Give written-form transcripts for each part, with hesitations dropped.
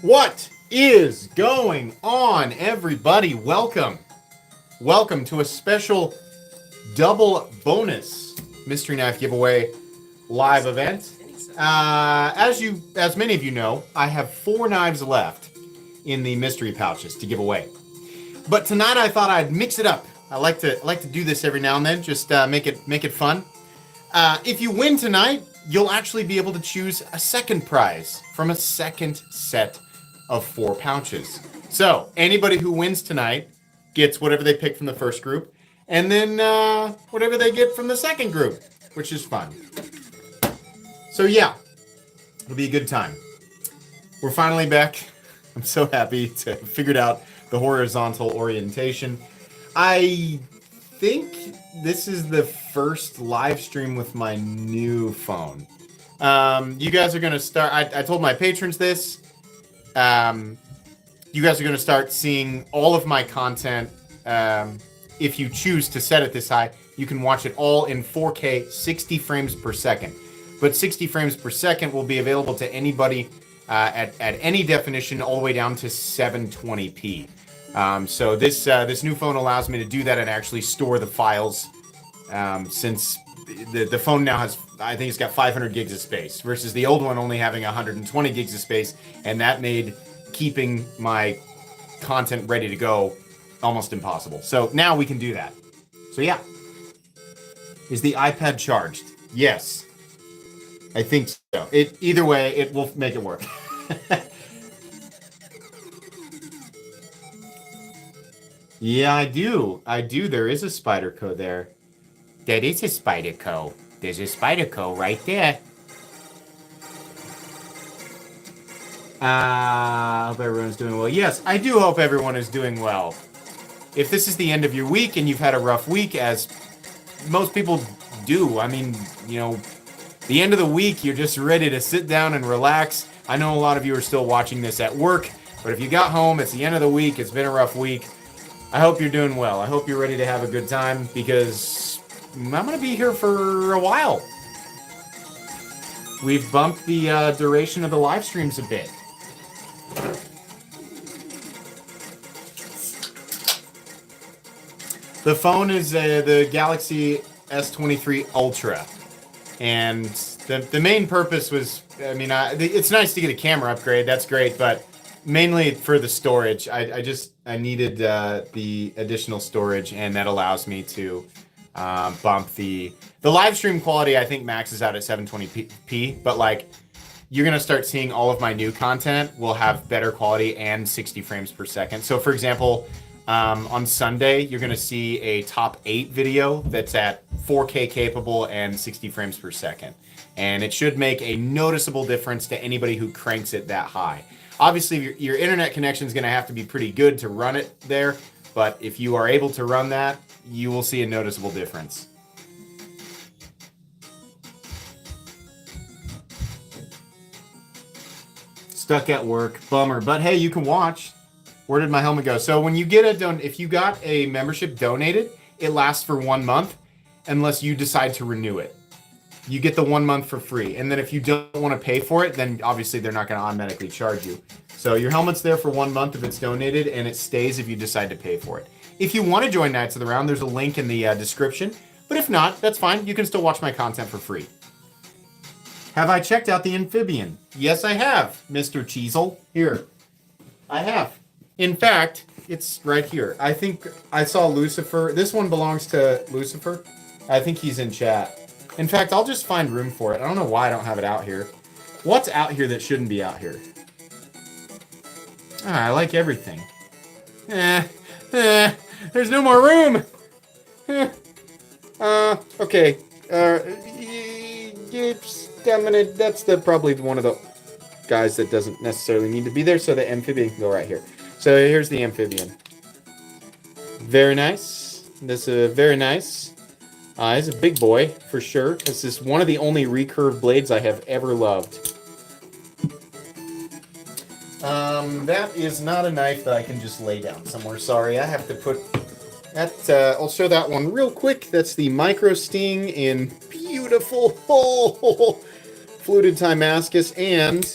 What is going on, everybody? Welcome to a special double bonus mystery knife giveaway live event. As many of you know, I have 4 knives left in the mystery pouches to give away. But tonight I thought I'd mix it up. I like to do this every now and then, just make it fun. If you win tonight, you'll actually be able to choose a second prize from a second set of 4 pouches. So anybody who wins tonight gets whatever they pick from the first group, and then whatever they get from the second group, which is fun. So yeah, it'll be a good time. We're finally back. I'm so happy to have figured out the horizontal orientation. I think this is the first live stream with my new phone. You guys are going to start... I told my patrons this. You guys are going to start seeing all of my content. If you choose to set it this high, you can watch it all in 4K, 60 frames per second. But 60 frames per second will be available to anybody at any definition, all the way down to 720p. So this new phone allows me to do that and actually store the files, since the phone now has, I think it's got 500 gigs of space, versus the old one only having 120 gigs of space, and that made keeping my content ready to go almost impossible. So now we can do that. So yeah. Is the iPad charged? Yes. I think so. Either way, it will make it work. Yeah, I do. There is a Spyderco there. That is a Spyderco. There's a Spyderco right there. I hope everyone's doing well. Yes, I do hope everyone is doing well. If this is the end of your week and you've had a rough week, as most people do, I mean, you know, the end of the week, you're just ready to sit down and relax. I know a lot of you are still watching this at work, but if you got home, it's the end of the week, it's been a rough week. I hope you're doing well. I hope you're ready to have a good time, because I'm going to be here for a while. We've bumped the duration of the live streams a bit. The phone is the Galaxy S23 Ultra. And the main purpose was, I mean, it's nice to get a camera upgrade. That's great, but mainly for the storage. I needed the additional storage, and that allows me to bump the live stream quality. I think maxes out at 720p, but like, you're gonna start seeing all of my new content will have better quality and 60 frames per second. So for example, on Sunday, you're gonna see a top 8 video that's at 4K capable and 60 frames per second. And it should make a noticeable difference to anybody who cranks it that high. Obviously, your internet connection is going to have to be pretty good to run it there, but if you are able to run that, you will see a noticeable difference. Stuck at work, bummer, but hey, you can watch. Where did my helmet go? So when you get if you got a membership donated, it lasts for 1 month unless you decide to renew it. You get the 1 month for free. And then if you don't want to pay for it, then obviously they're not going to automatically charge you. So your helmet's there for 1 month if it's donated, and it stays if you decide to pay for it. If you want to join Knights of the Round, there's a link in the description. But if not, that's fine. You can still watch my content for free. Have I checked out the amphibian? Yes, I have, Mr. Cheezel. Here. I have. In fact, it's right here. I think I saw Lucifer. This one belongs to Lucifer. I think he's in chat. In fact, I'll just find room for it. I don't know why I don't have it out here. What's out here that shouldn't be out here? I like everything. There's no more room. Okay. That's probably one of the guys that doesn't necessarily need to be there, so the amphibian can go right here. So here's the amphibian. Very nice. This is very nice. He's a big boy, for sure. This is one of the only recurve blades I have ever loved. That is not a knife that I can just lay down somewhere. Sorry, I have to put that. I'll show that one real quick. That's the Micro Sting in beautiful fluted Timascus, and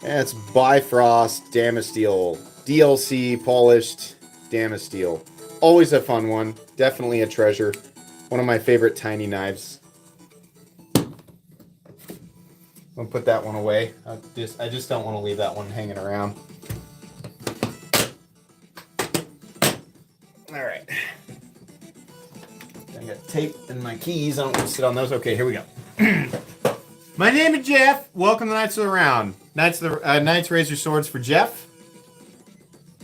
That's Bifrost Damasteel DLC polished Damasteel. Always a fun one. Definitely a treasure. One of my favorite tiny knives. I'm gonna put that one away. I just don't want to leave that one hanging around. All right. I got tape and my keys. I don't want to sit on those. Okay, here we go. My name is Jeff. Welcome to Knights of the Round. Knights raise your swords for Jeff.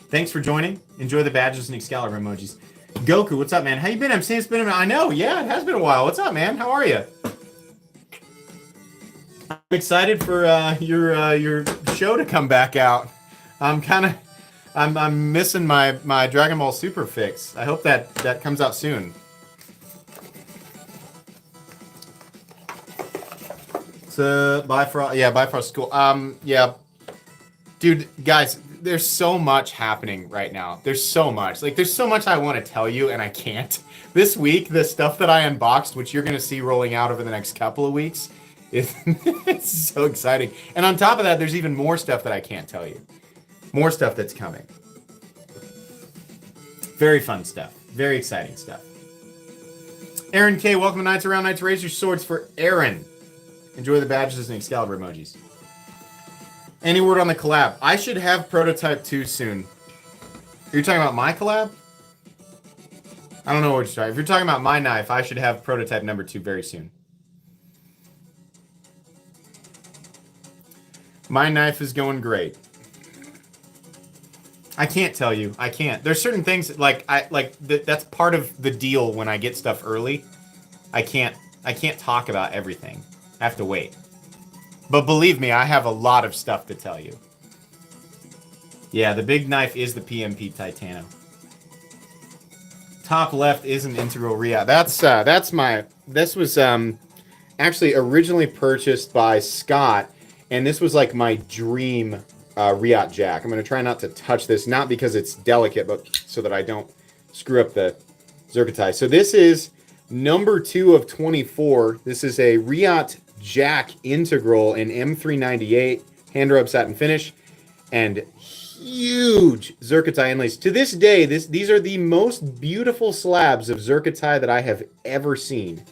Thanks for joining. Enjoy the badges and Excalibur emojis. Goku, what's up, man? How you been? I'm saying it's been a minute. I know, yeah, it has been a while. What's up, man? How are you? I'm excited for your show to come back out. I'm missing my Dragon Ball Super fix. I hope that comes out soon. So Bifrost school. Yeah, dude, guys, there's so much happening right now. There's so much. There's so much I want to tell you, and I can't. This week, the stuff that I unboxed, which you're gonna see rolling out over the next couple of weeks, it's so exciting. And on top of that, there's even more stuff that I can't tell you. More stuff that's coming. Very fun stuff. Very exciting stuff. Aaron K, welcome to Knights Around. Knights raise your swords for Aaron. Enjoy the badges and Excalibur emojis. Any word on the collab? I should have Prototype 2 soon. Are you talking about my collab? I don't know what you're talking. If you're talking about my knife, I should have Prototype number 2 very soon. My knife is going great. I can't tell you. I can't. There's certain things that's part of the deal when I get stuff early. I can't talk about everything. I have to wait. But believe me, I have a lot of stuff to tell you. Yeah, the big knife is the PMP Titano. Top left is an integral Riot. This was actually originally purchased by Scott, and this was like my dream Riot jack. I'm going to try not to touch this, not because it's delicate, but so that I don't screw up the Zerkatai. So this is number 2 of 24. This is a Riot jack integral in M398 hand rub satin finish and huge Zerkatai inlays. To this day, these are the most beautiful slabs of Zerkatai that I have ever seen.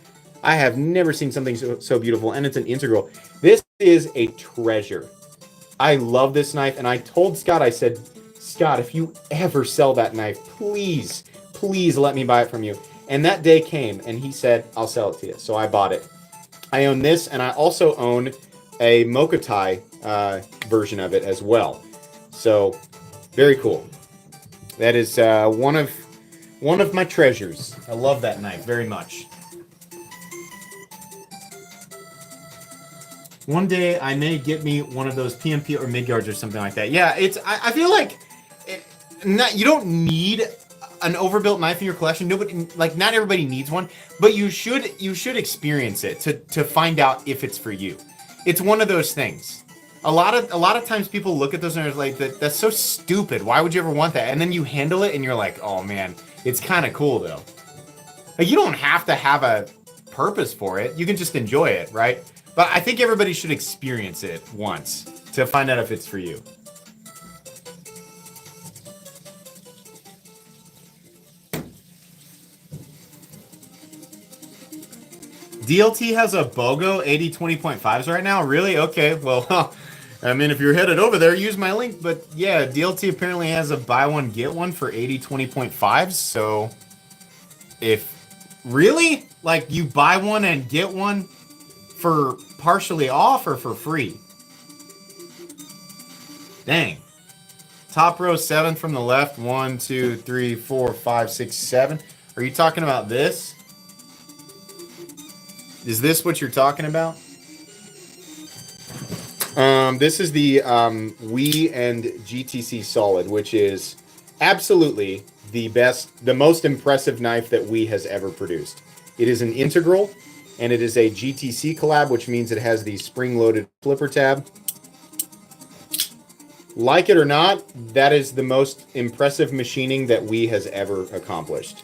I have never seen something so beautiful, and it's an integral. This is a treasure. I love this knife, and I told Scott, I said, Scott, if you ever sell that knife, please let me buy it from you. And that day came, and he said, I'll sell it to you. So I bought it. I own this, and I also own a Mokotai version of it as well. So, very cool. That is one of my treasures. I love that knife very much. One day I may get me one of those PMP or Midgards or something like that. Yeah, I feel like you don't need an overbuilt knife in your collection. Not everybody needs one, but you should experience it to find out if it's for you. It's one of those things. A lot of times people look at those and they're like, that's so stupid. Why would you ever want that? And then you handle it and you're like, oh man, it's kind of cool though. You don't have to have a purpose for it. You can just enjoy it, right? But I think everybody should experience it once to find out if it's for you. DLT has a BOGO 80/20.5s right now? Really? Okay, well, I mean, if you're headed over there, use my link. But yeah, DLT apparently has a buy one, get one for 80/20.5s. So if really, you buy one and get one for partially off or for free? Dang. Top row 7 from the left. 1, 2, 3, 4, 5, 6, 7. Are you talking about this? Is this what you're talking about? This is the Wii and GTC Solid, which is absolutely the most impressive knife that Wii has ever produced. It is an integral, and it is a GTC collab, which means it has the spring-loaded flipper tab. Like it or not, that is the most impressive machining that Wii has ever accomplished.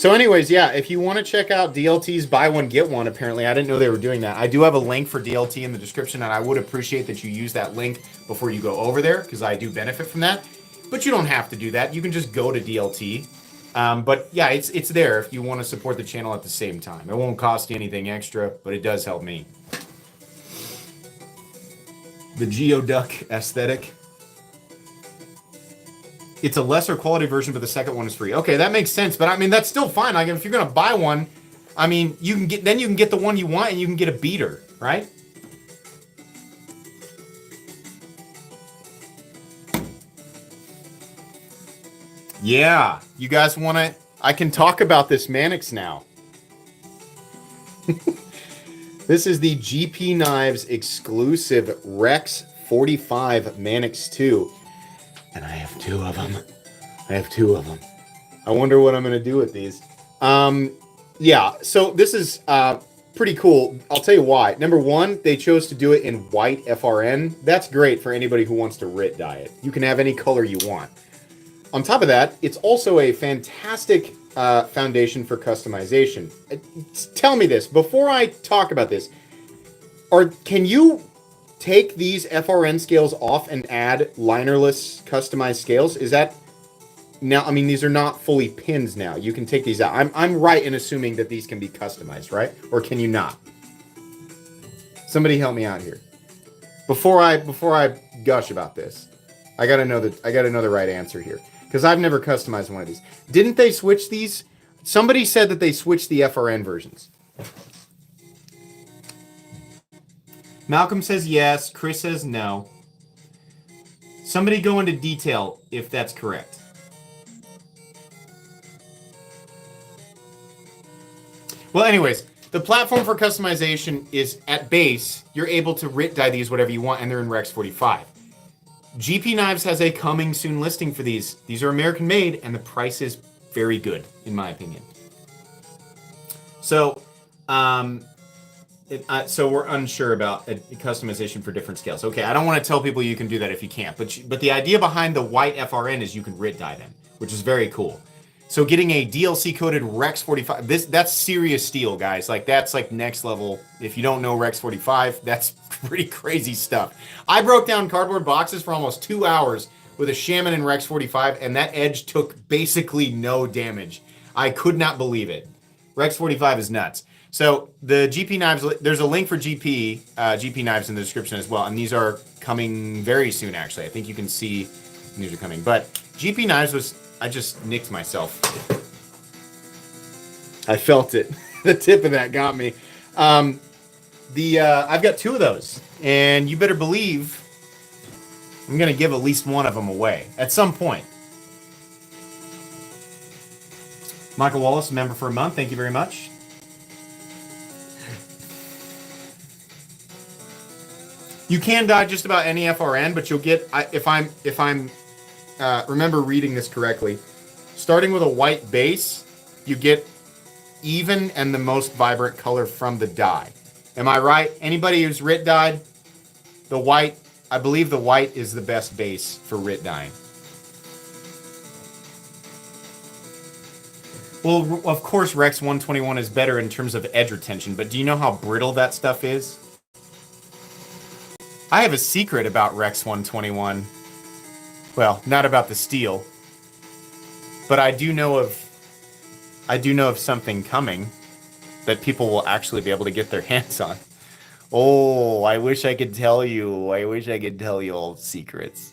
So anyways, yeah, if you want to check out DLT's buy one, get one, apparently, I didn't know they were doing that. I do have a link for DLT in the description, and I would appreciate that you use that link before you go over there, because I do benefit from that. But you don't have to do that. You can just go to DLT. But yeah, it's there if you want to support the channel at the same time. It won't cost you anything extra, but it does help me. The Geoduck aesthetic. It's a lesser quality version, but the second one is free. Okay, that makes sense. But I mean, that's still fine. Like, if you're gonna buy one, I mean, you can get the one you want, and you can get a beater, right? Yeah, you guys want to? I can talk about this Mannix now. This is the GP Knives exclusive Rex 45 Mannix 2. And I have two of them. I wonder what I'm going to do with these. Yeah, so this is pretty cool. I'll tell you why. Number one, they chose to do it in white FRN. That's great for anybody who wants to RIT dye it. You can have any color you want. On top of that, it's also a fantastic foundation for customization. Tell me this, before I talk about this, can you take these FRN scales off and add linerless customized scales? Is that now? I mean, these are not fully pins now. You can take these out. I'm right in assuming that these can be customized, right? Or can you not? Somebody help me out here. Before I gush about this, I gotta know the right answer here, because I've never customized one of these. Didn't they switch these? Somebody said that they switched the FRN versions. Malcolm says yes. Chris says no. Somebody go into detail if that's correct. Well, anyways, the platform for customization is at base. You're able to RIT dye these whatever you want, and they're in Rex 45. GP Knives has a coming soon listing for these. These are American made, and the price is very good, in my opinion. So, so we're unsure about a customization for different scales. Okay, I don't want to tell people you can do that if you can't, but the idea behind the white FRN is you can RIT dye them, which is very cool. So getting a DLC coated Rex 45, that's serious steel, guys. Like, that's like next level. If you don't know Rex 45, that's pretty crazy stuff. I broke down cardboard boxes for almost 2 hours with a Shaman and Rex 45, and that edge took basically no damage. I could not believe it. Rex 45 is nuts. So the GP Knives, there's a link for GP Knives in the description as well, and these are coming very soon, actually. I think you can see these are coming. But GP Knives was, I just nicked myself. I felt it. The tip of that got me. I've got 2 of those, and you better believe I'm going to give at least one of them away at some point. Michael Wallace, member for a month. Thank you very much. You can dye just about any FRN, but you'll get, if I'm remember reading this correctly, starting with a white base, you get even and the most vibrant color from the dye. Am I right? Anybody who's RIT dyed, the white, I believe the white is the best base for RIT dyeing. Well, of course, Rex 121 is better in terms of edge retention, but do you know how brittle that stuff is? I have a secret about Rex 121. Well, not about the steel, but I do know of something coming that people will actually be able to get their hands on. Oh, I wish I could tell you. I wish I could tell you all secrets.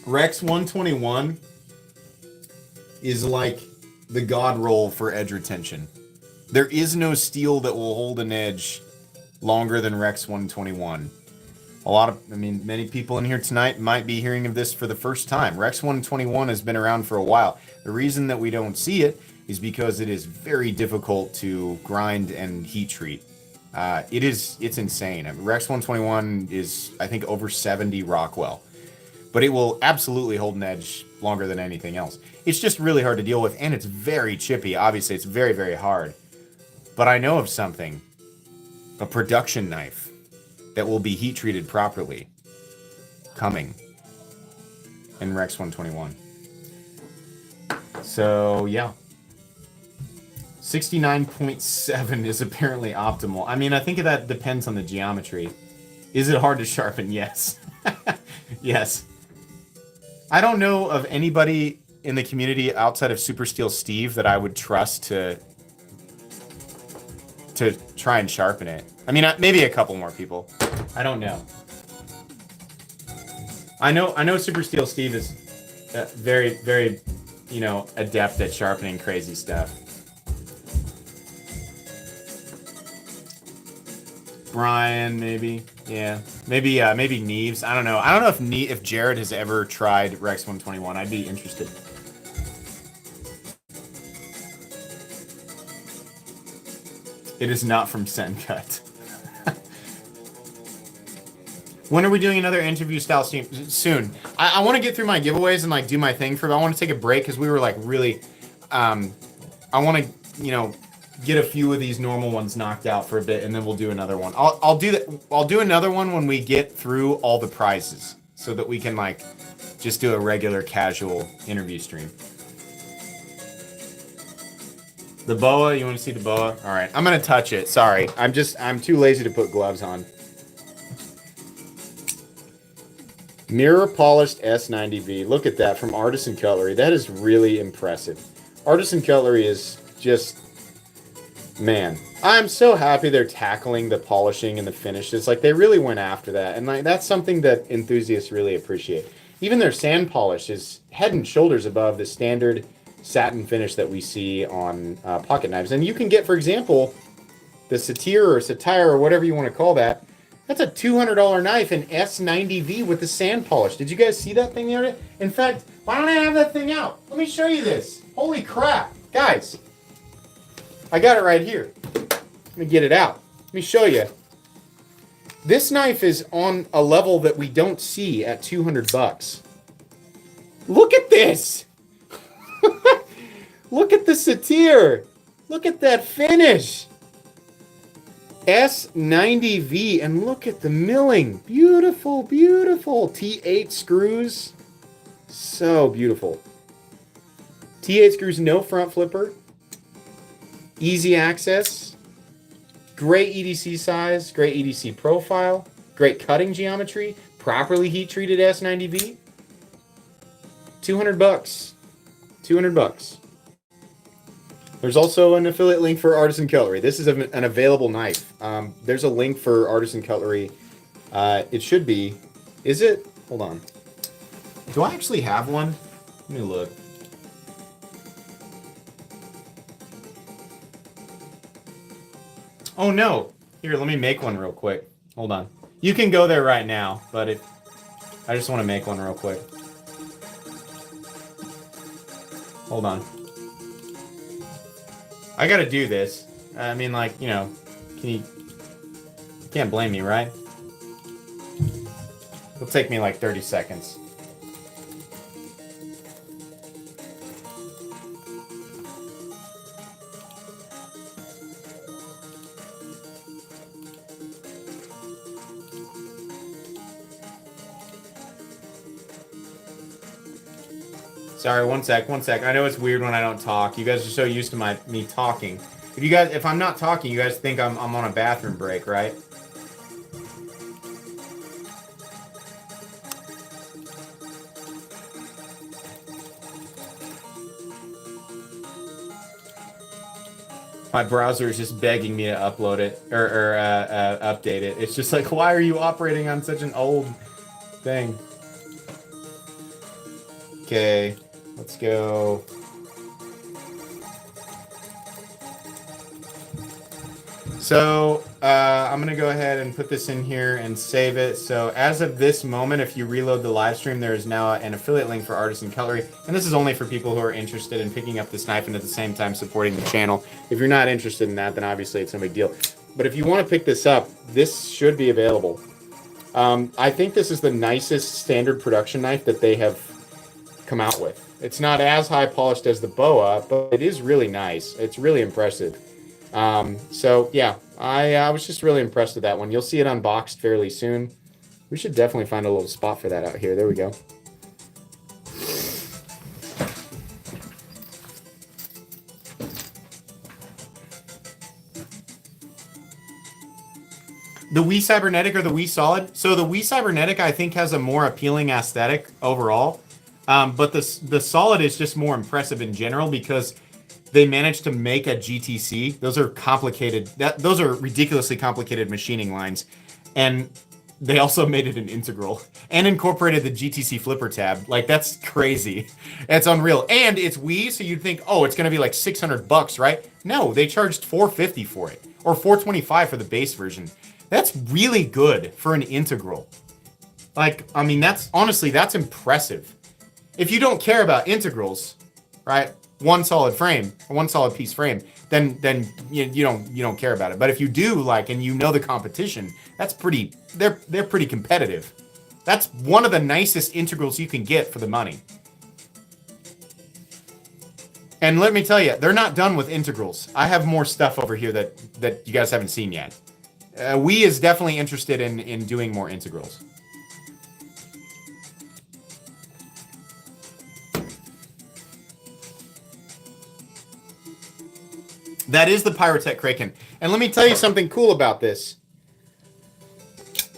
Rex 121 is like the god roll for edge retention. There is no steel that will hold an edge longer than Rex 121. Many people in here tonight might be hearing of this for the first time. Rex 121 has been around for a while. The reason that we don't see it is because it is very difficult to grind and heat treat. It's insane. Rex 121 is, I think, over 70 Rockwell. But it will absolutely hold an edge longer than anything else. It's just really hard to deal with, and it's very chippy. Obviously, it's very, very hard. But I know of something. A production knife that will be heat treated properly. coming in Rex 121. So, yeah. 69.7 is apparently optimal. I mean, I think that depends on the geometry. Is it hard to sharpen? Yes. Yes. I don't know of anybody in the community outside of Super Steel Steve that I would trust to try and sharpen it. I mean, maybe a couple more people. I don't know. I know Super Steel Steve is very, very, you know, adept at sharpening crazy stuff. Brian, maybe. Yeah. Maybe Neves. I don't know. I don't know if Jared has ever tried Rex 121. I'd be interested. It is not from Sencut. When are we doing another interview style stream? Soon. I want to get through my giveaways and like do my thing for. I want to take a break because we were like really. I want to, you know, get a few of these normal ones knocked out for a bit, and then we'll do another one. I'll do that. I'll do another one when we get through all the prizes, so that we can like just do a regular casual interview stream. The boa, you want to see the boa? All right, I'm gonna touch it. Sorry, I'm too lazy to put gloves on. Mirror polished S90V. Look at that from Artisan Cutlery. That is really impressive. Artisan Cutlery is just, man, I'm so happy they're tackling the polishing and the finishes. Like, they really went after that, and like that's something that enthusiasts really appreciate. Even their sand polish is head and shoulders above the standard satin finish that we see on pocket knives. And you can get, for example, the Satyr or Satire or whatever you want to call that. That's a $200 knife in S90V with the sand polish. Did you guys see that thing the other day? In fact, why don't I have that thing out? Let me show you this. Holy crap. Guys, I got it right here. Let me get it out. Let me show you. This knife is on a level that we don't see at 200 bucks. Look at this. Look at the Satyr. Look at that finish. S90V, and look at the milling. Beautiful, beautiful. T8 screws. So beautiful. T8 screws, no front flipper. Easy access. Great EDC size, great EDC profile, great cutting geometry, properly heat treated S90V. 200 bucks. 200 bucks. There's also an affiliate link for Artisan Cutlery. This is an available knife. There's a link for Artisan Cutlery. It should be. Is it? Hold on. Do I actually have one? Let me look. Oh no. Here, let me make one real quick. Hold on. You can go there right now, but I just want to make one real quick. Hold on. I gotta do this. I mean, like, you know, you can't blame me, right? It'll take me like 30 seconds. Sorry, one sec. I know it's weird when I don't talk. You guys are so used to me talking. If I'm not talking, you guys think I'm on a bathroom break, right? My browser is just begging me to upload it or update it. It's just like, why are you operating on such an old thing? Okay. Let's go. So I'm going to go ahead and put this in here and save it. So as of this moment, if you reload the live stream, there is now an affiliate link for Artisan Cutlery. And this is only for people who are interested in picking up this knife and at the same time supporting the channel. If you're not interested in that, then obviously it's no big deal. But if you want to pick this up, this should be available. I think this is the nicest standard production knife that they have come out with. It's not as high polished as the Boa, but it is really nice. It's really impressive. So yeah, I was just really impressed with that one. You'll see it unboxed fairly soon. We should definitely find a little spot for that out here. There we go. The Wii Cybernetic or the Wii Solid? So the Wii Cybernetic, I think, has a more appealing aesthetic overall. But the Solid is just more impressive in general because they managed to make a GTC. Those are complicated. Those are ridiculously complicated machining lines. And they also made it an integral and incorporated the GTC flipper tab. Like, that's crazy. It's unreal. And it's Wii, so you'd think, oh, it's going to be like $600, right? No, they charged $450 for it, or $425 for the base version. That's really good for an integral. Like, I mean, that's honestly, that's impressive. If you don't care about integrals, right? One solid frame, or one solid piece frame, then you don't care about it. But if you do, like, and you know the competition, that's pretty, they're pretty competitive. That's one of the nicest integrals you can get for the money. And let me tell you, they're not done with integrals. I have more stuff over here that you guys haven't seen yet. Wii is definitely interested in doing more integrals. That is the Pyrotech Kraken. And let me tell you something cool about this.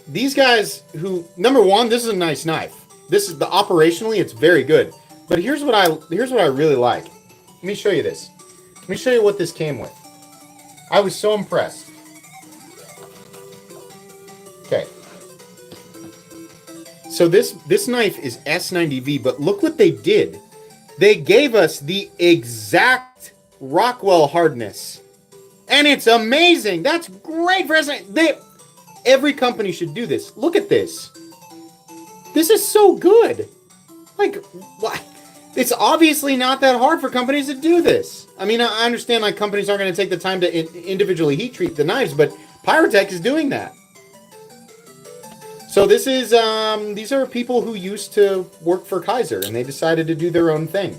These guys who, number one, this is a nice knife. This is operationally, it's very good. But here's what I really like. Let me show you this. Let me show you what this came with. I was so impressed. Okay. So this knife is S90V, but look what they did. They gave us the exact Rockwell hardness. And it's amazing. That's great for S90V. Every company should do this. Look at this. This is so good. Like, what? It's obviously not that hard for companies to do this. I mean, I understand like companies aren't going to take the time to individually heat treat the knives, but Pyrotech is doing that. So this is, these are people who used to work for Kaiser, and they decided to do their own thing.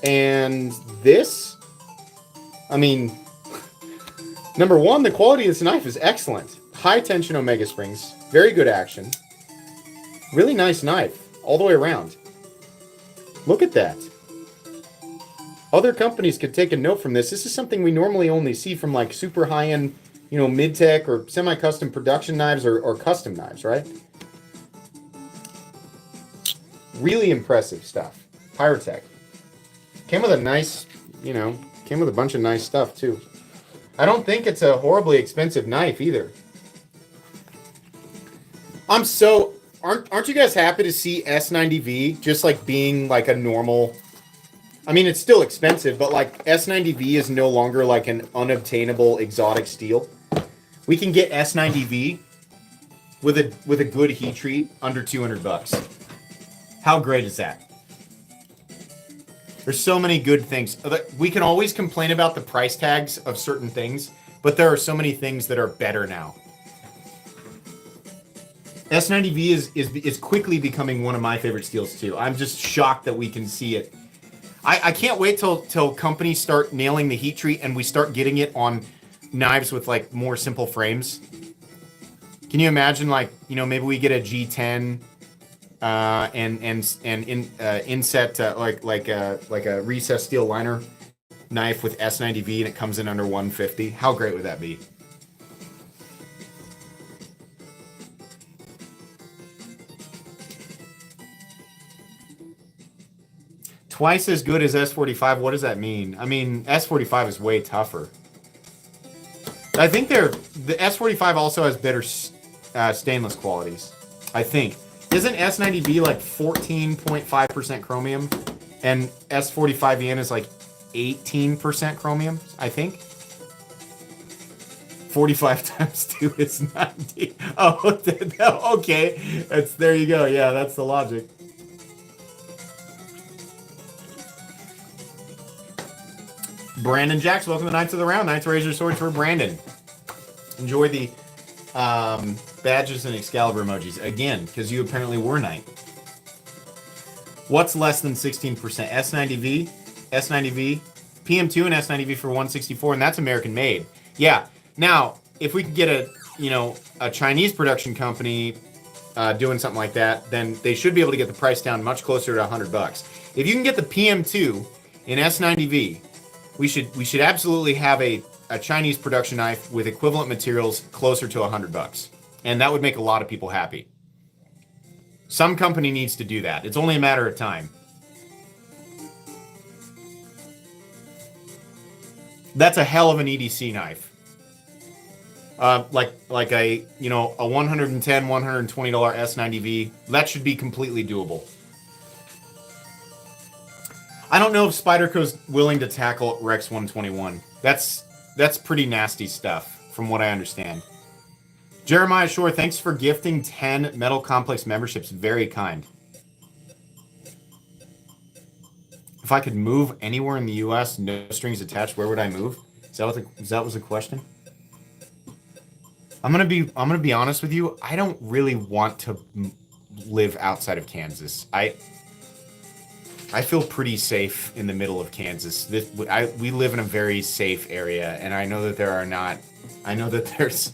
And this, I mean, number one, the quality of this knife is excellent. High tension omega springs, very good action. Really nice knife, all the way around. Look at that. Other companies could take a note from this. This is something we normally only see from like super high-end, you know, mid-tech or semi-custom production knives or custom knives, right? Really impressive stuff. Pyrotech. Came with a nice, you know, came with a bunch of nice stuff too. I don't think it's a horribly expensive knife either. I'm so... Aren't you guys happy to see S90V just like being like a normal... I mean, it's still expensive, but like S90V is no longer like an unobtainable exotic steel. We can get S90V with a good heat treat under $200. How great is that? There's so many good things. We can always complain about the price tags of certain things, but there are so many things that are better now. S90V is quickly becoming one of my favorite steels too. I'm just shocked that we can see it. I can't wait till companies start nailing the heat treat and we start getting it on knives with like more simple frames. Can you imagine, like, you know, maybe we get a G10 inset like a recessed steel liner knife with S90V and it comes in under 150. How great would that be? Twice as good as S45. What does that mean? I mean, S45 is way tougher. I think the S45 also has better stainless qualities. I think. Isn't S90V like 14.5% chromium, and S45EN is like 18% chromium? I think. 45 times 2 is 90. Oh, okay. There you go. Yeah, that's the logic. Brandon Jacks, welcome to Knights of the Round. Knights raise your swords for Brandon. Enjoy the badges and Excalibur emojis. Again, because you apparently were Knight. What's less than 16%? S90V, PM2 and S90V for 164, and that's American made. Yeah. Now, if we could get a Chinese production company doing something like that, then they should be able to get the price down much closer to $100. If you can get the PM2 in S90V, we should absolutely have a Chinese production knife with equivalent materials closer to $100, and that would make a lot of people happy. Some company needs to do that. It's only a matter of time. That's a hell of an EDC knife. Like a, you know, a $110, $120 S90V. That should be completely doable. I don't know if Spyderco's willing to tackle Rex 121. That's pretty nasty stuff, from what I understand. Jeremiah Shore, thanks for gifting 10 Metal Complex memberships. Very kind. If I could move anywhere in the U.S., no strings attached, where would I move? Is that was the question? I'm gonna be honest with you. I don't really want to live outside of Kansas. I feel pretty safe in the middle of Kansas. We live in a very safe area, and I know that there's,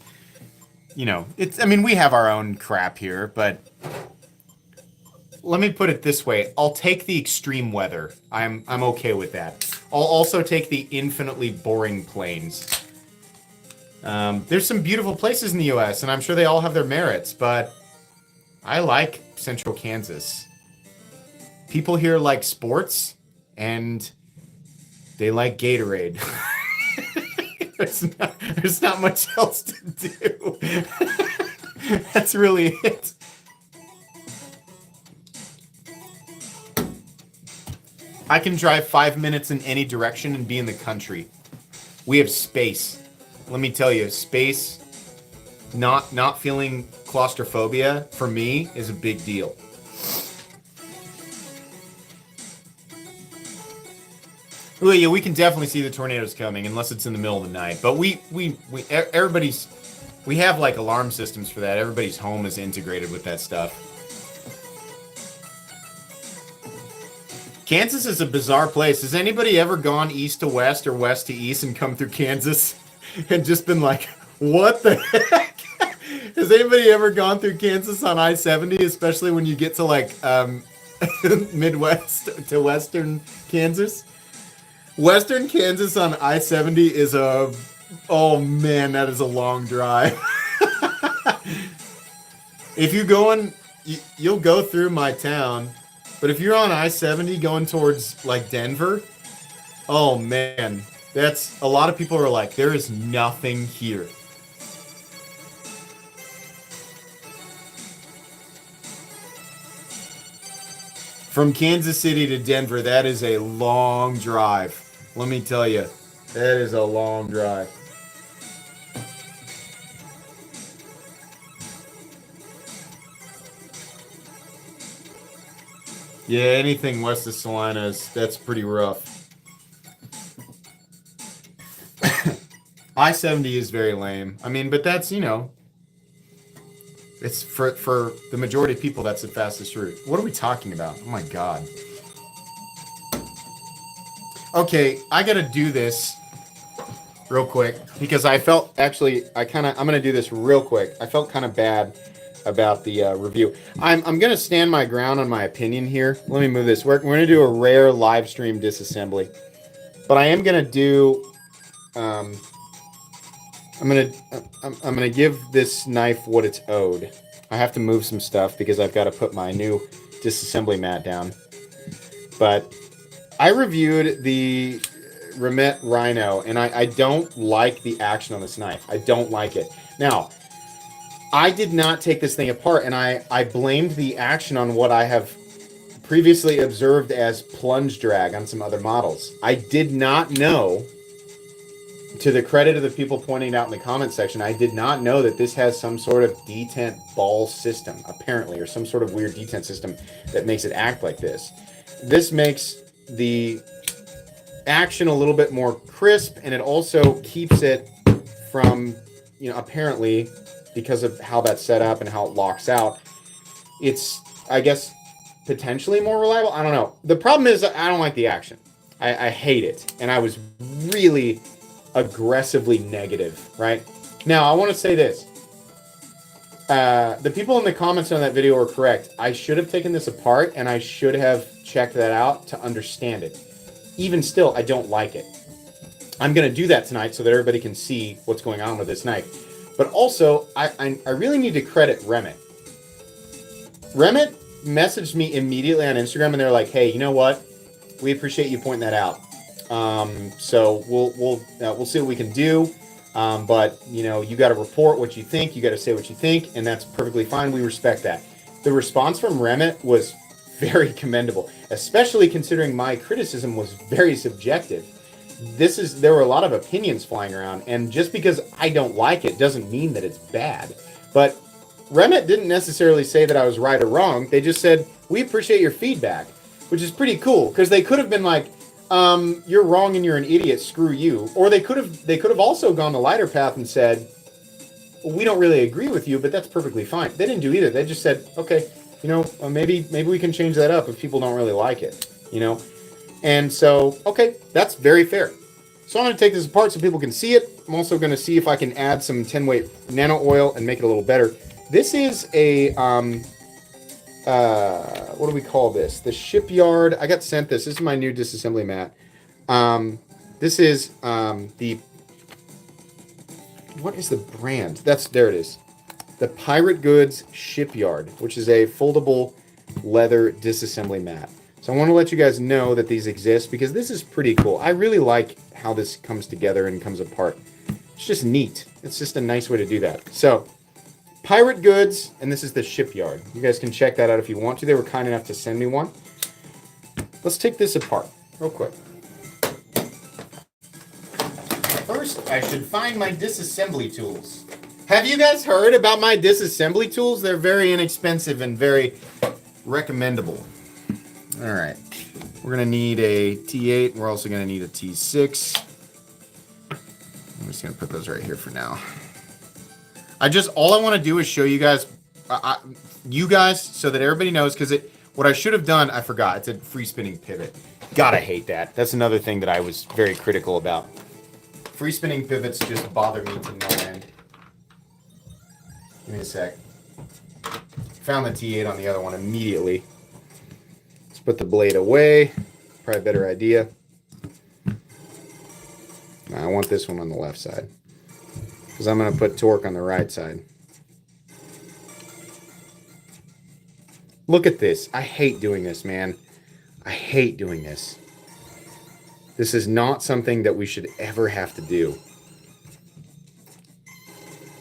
you know, I mean, we have our own crap here, but let me put it this way. I'll take the extreme weather. I'm okay with that. I'll also take the infinitely boring plains. There's some beautiful places in the U.S., and I'm sure they all have their merits, but I like Central Kansas. People here like sports, and they like Gatorade. There's not much else to do. That's really it. I can drive 5 minutes in any direction and be in the country. We have space. Let me tell you, space, not feeling claustrophobia, for me, is a big deal. Well, yeah, we can definitely see the tornadoes coming, unless it's in the middle of the night. But we have like alarm systems for that. Everybody's home is integrated with that stuff. Kansas is a bizarre place. Has anybody ever gone east to west or west to east and come through Kansas and just been like, what the heck? Has anybody ever gone through Kansas on I-70, especially when you get to like Midwest to Western Kansas? Western Kansas on I-70 is oh man, that is a long drive. If you go you'll go through my town. But if you're on I-70 going towards, like, Denver, oh, man. That's, a lot of people are like, there is nothing here. From Kansas City to Denver, that is a long drive. Let me tell you, that is a long drive. Yeah, anything west of Salina, that's pretty rough. I-70 is very lame. I mean, but that's, you know, it's for the majority of people, that's the fastest route. What are we talking about? Oh my god. Okay, I gotta do this real quick because I felt, actually, I'm gonna do this real quick. I felt kind of bad about the review. I'm gonna stand my ground on my opinion here. Let me move this. We're gonna do a rare live stream disassembly, but I am gonna do. I'm gonna give this knife what it's owed. I have to move some stuff because I've got to put my new disassembly mat down. But I reviewed the Remet Rhino, and I don't like the action on this knife. I don't like it. Now, I did not take this thing apart, and I blamed the action on what I have previously observed as plunge drag on some other models. I did not know, to the credit of the people pointing it out in the comment section, I did not know that this has some sort of detent ball system, apparently, or some sort of weird detent system that makes it act like this. This makes the action a little bit more crisp, and it also keeps it from, you know, apparently, because of how that's set up and how it locks out, it's, I guess, potentially more reliable. I don't know. The problem is I don't like the action. I hate it. And I was really aggressively negative, right? Now, I want to say this. The people in the comments on that video were correct. I should have taken this apart, and I should have checked that out to understand it. Even still, I don't like it. I'm going to do that tonight so that everybody can see what's going on with this knife. But also, I really need to credit Remit. Remit messaged me immediately on Instagram, and they're like, "Hey, you know what? We appreciate you pointing that out. So we'll see what we can do. But you know, you got to report what you think. You got to say what you think, and that's perfectly fine. We respect that." The response from Remit was very commendable, especially considering my criticism was very subjective. There were a lot of opinions flying around, and just because I don't like it doesn't mean that it's bad. But Remit didn't necessarily say that I was right or wrong. They just said, "We appreciate your feedback," which is pretty cool, because they could have been like, "You're wrong and you're an idiot, screw you." Or they could have also gone the lighter path and said, "We don't really agree with you, but that's perfectly fine." They didn't do either. They just said, "Okay, you know, maybe we can change that up if people don't really like it," you know? And so, okay, that's very fair. So I'm going to take this apart so people can see it. I'm also going to see if I can add some 10-weight nano oil and make it a little better. This is a, what do we call this? The Shipyard. I got sent this. This is my new disassembly mat. This is what is the brand? There it is. The Pirate Goods Shipyard, which is a foldable leather disassembly mat. So I want to let you guys know that these exist, because this is pretty cool. I really like how this comes together and comes apart. It's just neat. It's just a nice way to do that. So, Pirate Goods, and this is the Shipyard. You guys can check that out if you want to. They were kind enough to send me one. Let's take this apart real quick. First, I should find my disassembly tools. Have you guys heard about my disassembly tools? They're very inexpensive and very recommendable. All right, we're gonna need a T8. We're also gonna need a T6. I'm just gonna put those right here for now. All I want to do is show you guys, so that everybody knows, because what I should have done, I forgot. It's a free spinning pivot. Gotta hate that. That's another thing that I was very critical about. Free spinning pivots just bother me to no end. Give me a sec. Found the T8 on the other one immediately. Put the blade away. Probably a better idea. Now, I want this one on the left side, because I'm going to put torque on the right side. Look at this. I hate doing this, man. I hate doing this. This is not something that we should ever have to do.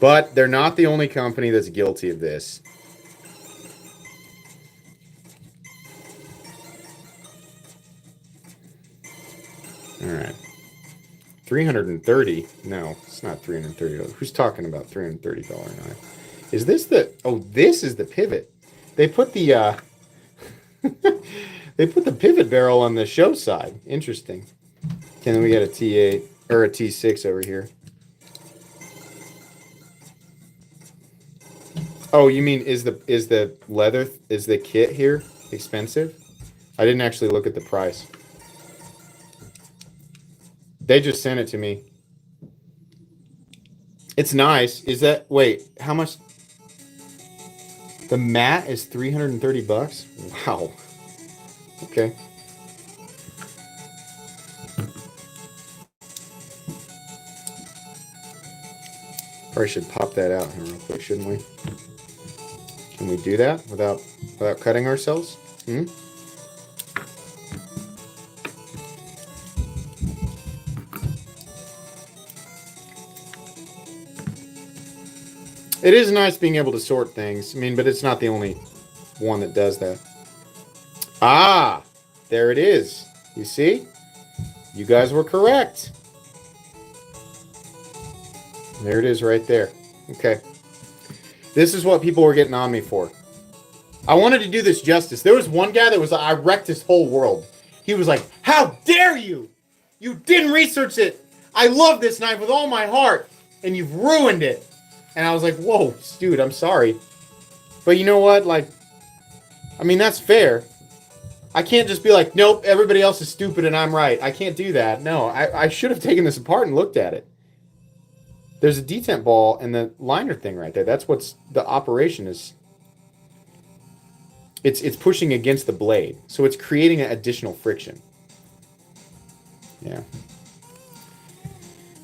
But they're not the only company that's guilty of this. All right, 330. No, it's not $330. Who's talking about $330 knife? Is this the? Oh, this is the pivot. They put the they put the pivot barrel on the show side. Interesting. Okay, then we got a T8 or a T6 over here. Oh, you mean is the leather, is the kit here expensive? I didn't actually look at the price. They just sent it to me. It's nice. Is that, wait, how much? The mat is $330? Wow. Okay. Probably should pop that out here real quick, shouldn't we? Can we do that without cutting ourselves? Hmm? It is nice being able to sort things. I mean, but it's not the only one that does that. Ah, there it is. You see? You guys were correct. There it is right there. Okay. This is what people were getting on me for. I wanted to do this justice. There was one guy that was like, I wrecked his whole world. He was like, how dare you? You didn't research it. I love this knife with all my heart, and you've ruined it. And I was like, whoa, dude, I'm sorry. But you know what? Like, I mean, that's fair. I can't just be like, nope, everybody else is stupid and I'm right. I can't do that. No, I should have taken this apart and looked at it. There's a detent ball and the liner thing right there. That's what's the operation is. It's pushing against the blade, so it's creating an additional friction. Yeah.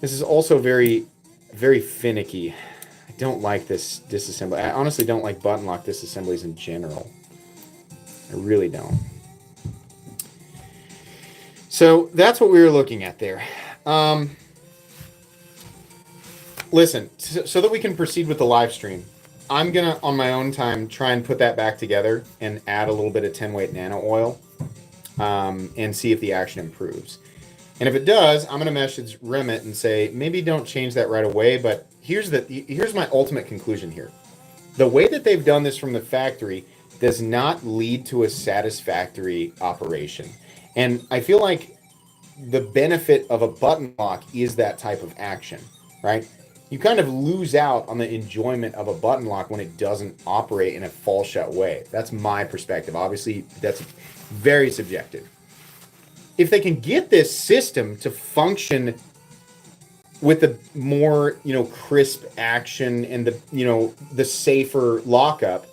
This is also very, very finicky. I don't like this disassembly. I honestly don't like button lock disassemblies in general. I really don't. So that's what we were looking at there. Listen, so that we can proceed with the live stream, I'm going to, on my own time, try and put that back together and add a little bit of 10-weight nano oil and see if the action improves. And if it does, I'm going to message Remit and say, maybe don't change that right away, but here's my ultimate conclusion here. The way that they've done this from the factory does not lead to a satisfactory operation. And I feel like the benefit of a button lock is that type of action, right? You kind of lose out on the enjoyment of a button lock when it doesn't operate in a fall shut way. That's my perspective. Obviously, that's very subjective. If they can get this system to function with the more, crisp action and the safer lockup,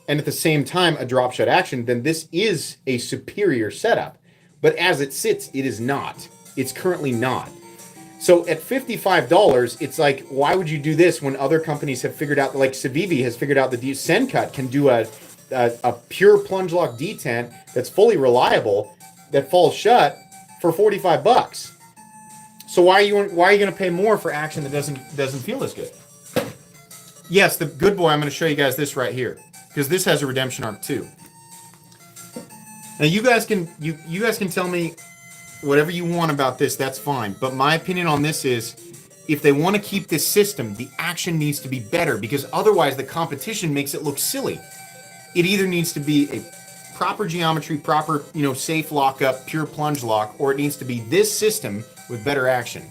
and at the same time a drop shut action, then this is a superior setup. But as it sits, it is not. It's currently not. So at $55, it's like, why would you do this when other companies have figured out, like Civivi has figured out the Sencut can do a pure plunge lock detent that's fully reliable that falls shut for $45. So why are you going to pay more for action that doesn't feel as good? Yes, the good boy. I'm going to show you guys this right here because this has a redemption arc too. Now you guys can tell me whatever you want about this. That's fine. But my opinion on this is, if they want to keep this system, the action needs to be better because otherwise the competition makes it look silly. It either needs to be a proper geometry, proper, safe lockup, pure plunge lock, or it needs to be this system with better action.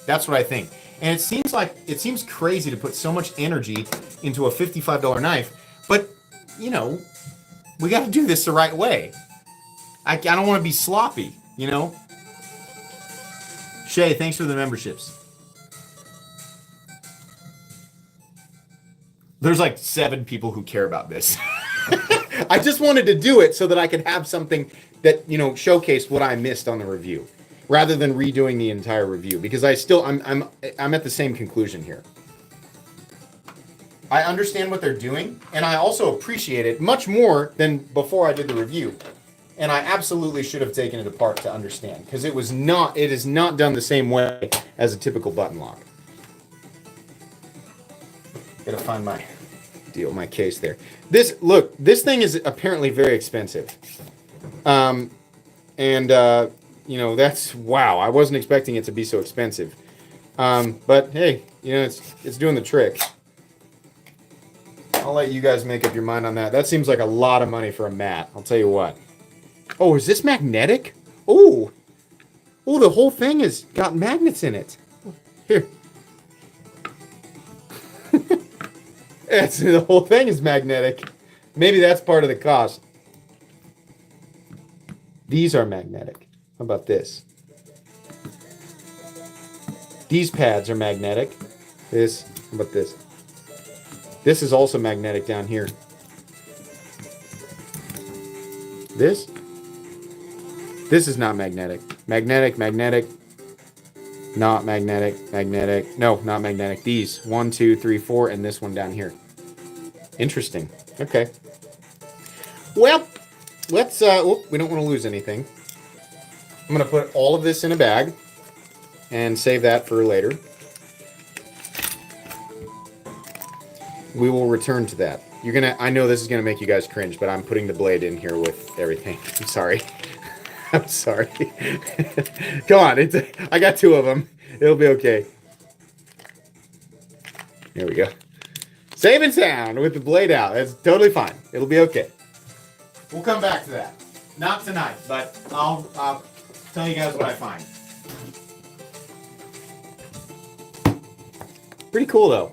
That's what I think. And it seems crazy to put so much energy into a $55 knife, but we got to do this the right way. I don't want to be sloppy, Shay, thanks for the memberships. There's like 7 people who care about this. I just wanted to do it so that I could have something that, showcased what I missed on the review, rather than redoing the entire review, because I'm at the same conclusion here. I understand what they're doing, and I also appreciate it much more than before I did the review. And I absolutely should have taken it apart to understand, because it is not done the same way as a typical button lock. Gotta find my case there. This thing is apparently very expensive. That's, wow, I wasn't expecting it to be so expensive. But hey, it's doing the trick. I'll let you guys make up your mind on that. That seems like a lot of money for a mat, I'll tell you what. Oh, is this magnetic? Oh, the whole thing has got magnets in it. Here. The whole thing is magnetic. Maybe that's part of the cost. These are magnetic. How about this? These pads are magnetic. How about this? This is also magnetic down here. This is not magnetic. Magnetic. Not magnetic. No, not magnetic. These 1, 2, 3, 4, and this one down here. Interesting. Okay. Well, let's. We don't want to lose anything. I'm gonna put all of this in a bag and save that for later. We will return to that. I know this is gonna make you guys cringe, but I'm putting the blade in here with everything. I'm sorry. I'm sorry. Come on, I got 2 of them. It'll be okay. Here we go. Safe and sound with the blade out. That's totally fine. It'll be okay. We'll come back to that. Not tonight, but I'll tell you guys what I find. Pretty cool though.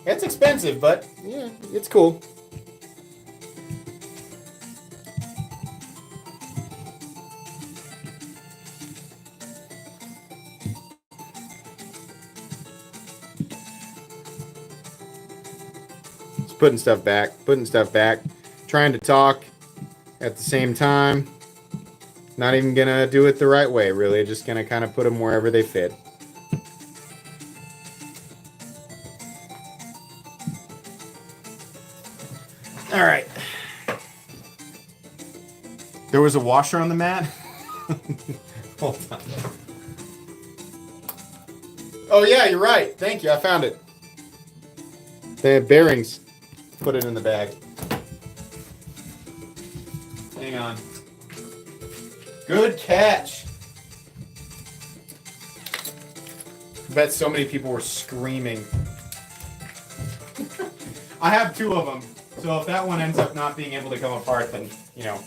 It's expensive, but yeah, it's cool. putting stuff back, trying to talk at the same time. Not even gonna do it the right way, really. Just gonna kind of put them wherever they fit. All right. There was a washer on the mat. Hold on. Oh yeah, you're right. Thank you. I found it. They have bearings. Put it in the bag. Hang on. Good catch. I bet so many people were screaming. I have two of them, so if that one ends up not being able to come apart, then, you know.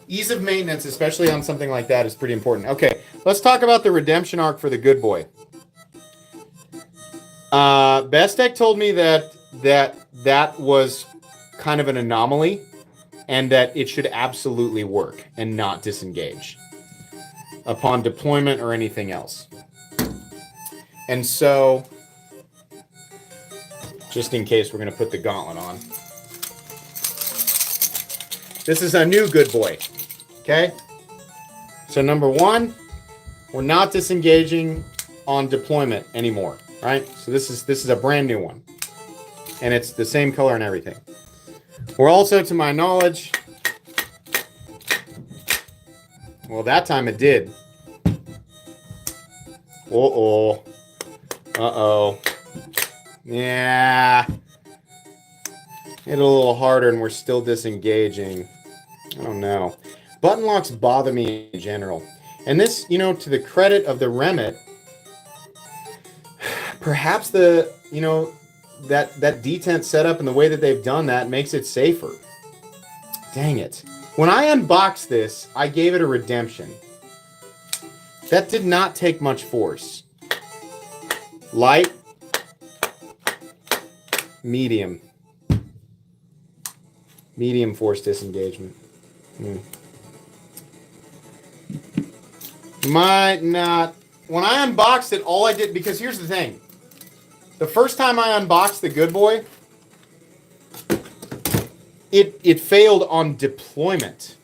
Ease of maintenance, especially on something like that, is pretty important. Okay, let's talk about the redemption arc for the good boy. Bestech told me that was kind of an anomaly and that it should absolutely work and not disengage upon deployment or anything else. And so, just in case, we're going to put the gauntlet on. This is a new good boy. Okay? So number one, we're not disengaging on deployment anymore. Right? So this is a brand new one. And it's the same color and everything. We're also, to my knowledge, well, that time it did. Uh-oh. Uh-oh. Yeah. Hit a little harder and we're still disengaging. I don't know. Button locks bother me in general. And this, you know, to the credit of the Remit, perhaps the, you know, that detent setup and the way that they've done that makes it safer. Dang it. When I unboxed this, I gave it a redemption. That did not take much force. Light. Medium. Medium force disengagement. Might not. When I unboxed it, all I did, because here's the thing. The first time I unboxed the good boy, it failed on deployment.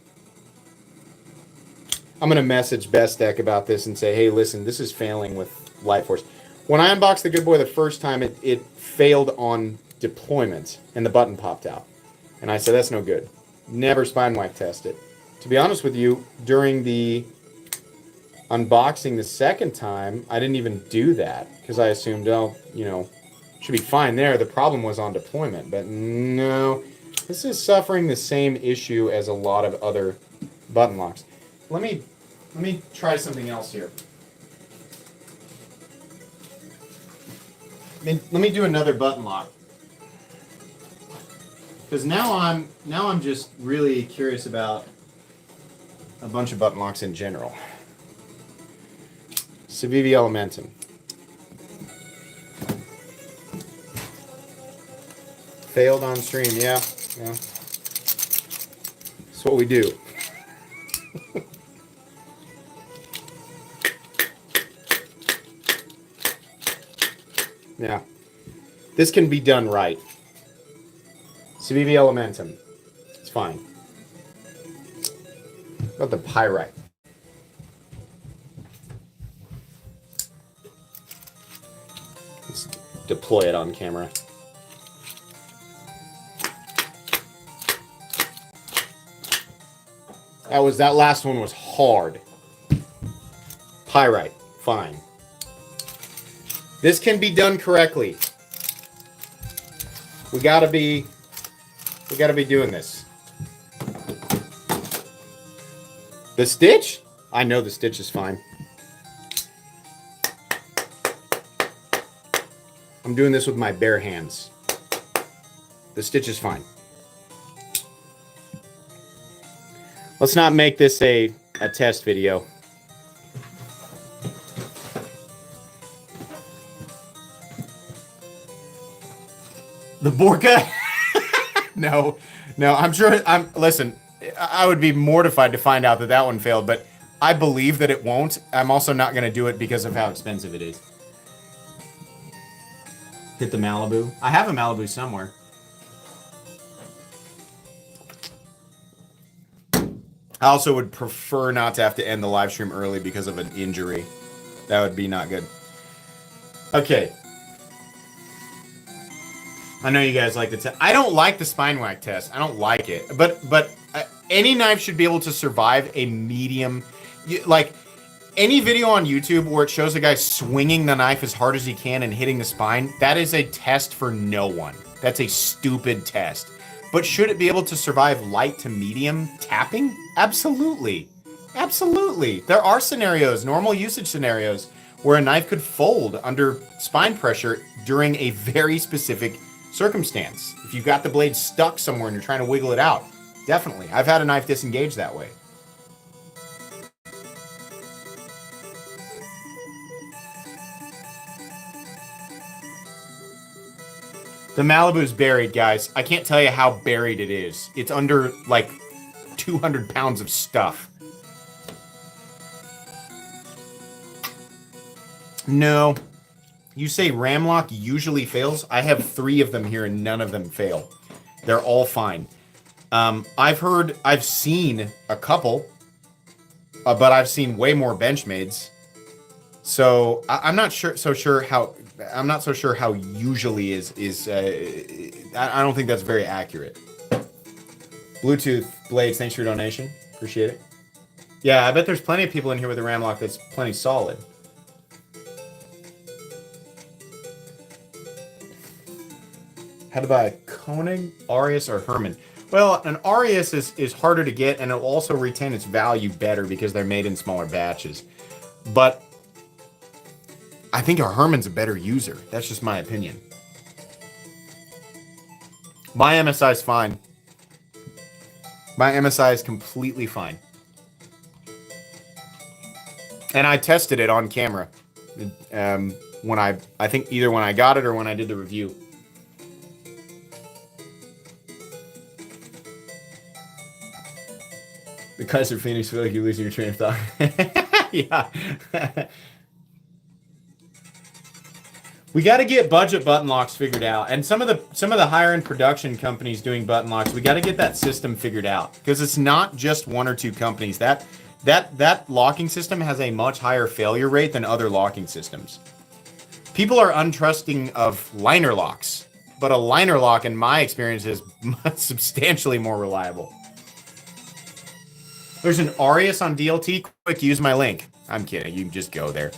I'm going to message Bestech about this and say, hey, listen, this is failing with light force. When I unboxed the good boy the first time, it failed on deployment, and the button popped out. And I said, that's no good. Never spine wipe test it. To be honest with you, during the unboxing the second time, I didn't even do that because I assumed, oh, you know, should be fine there. The problem was on deployment, but no, this is suffering the same issue as a lot of other button locks. Let me try something else here. Let me do another button lock. Because now I'm just really curious about a bunch of button locks in general. Civivi Elementum. Failed on stream, yeah. That's what we do. Yeah. This can be done right. Civivi Elementum. It's fine. What about the Pyrite? Let's deploy it on camera. That last one was hard. Pyrite, fine. This can be done correctly. We gotta be doing this. The stitch? I know the stitch is fine. I'm doing this with my bare hands. The stitch is fine. Let's not make this a test video. The Borka? No, I'm sure. Listen, I would be mortified to find out that one failed, but I believe that it won't. I'm also not going to do it because of how expensive it is. Hit the Malibu. I have a Malibu somewhere. I also would prefer not to have to end the live stream early because of an injury. That would be not good. Okay. I know you guys like the test. I don't like the spine whack test. I don't like it. But any knife should be able to survive a medium... Like, any video on YouTube where it shows a guy swinging the knife as hard as he can and hitting the spine, that is a test for no one. That's a stupid test. But should it be able to survive light to medium tapping? Absolutely. Absolutely. There are scenarios, normal usage scenarios, where a knife could fold under spine pressure during a very specific circumstance. If you've got the blade stuck somewhere and you're trying to wiggle it out, definitely. I've had a knife disengage that way. The Malibu's buried, guys. I can't tell you how buried it is. It's under, like, 200 pounds of stuff. No. You say Ramlock usually fails? I have 3 of them here and none of them fail. They're all fine. I've seen a couple, but I've seen way more Benchmades. So I'm not so sure how usually is. I don't think that's very accurate. Bluetooth Blades, thanks for your donation. Appreciate it. Yeah, I bet there's plenty of people in here with a Ramlock that's plenty solid. How to buy a Koenig, Arius, or Herman? Well, an Arius is harder to get, and it'll also retain its value better because they're made in smaller batches. But I think a Herman's a better user. That's just my opinion. My MSI is fine. My MSI is completely fine. And I tested it on camera. When I think either when I got it or when I did the review. The Kaiser Phoenix feel like you're losing your train of thought. Yeah. We got to get budget button locks figured out, and some of the higher end production companies doing button locks. We got to get that system figured out because it's not just 1 or 2 companies. That locking system has a much higher failure rate than other locking systems. People are untrusting of liner locks, but a liner lock, in my experience, is substantially more reliable. There's an Arius on DLT. Quick, use my link. I'm kidding. You can just go there.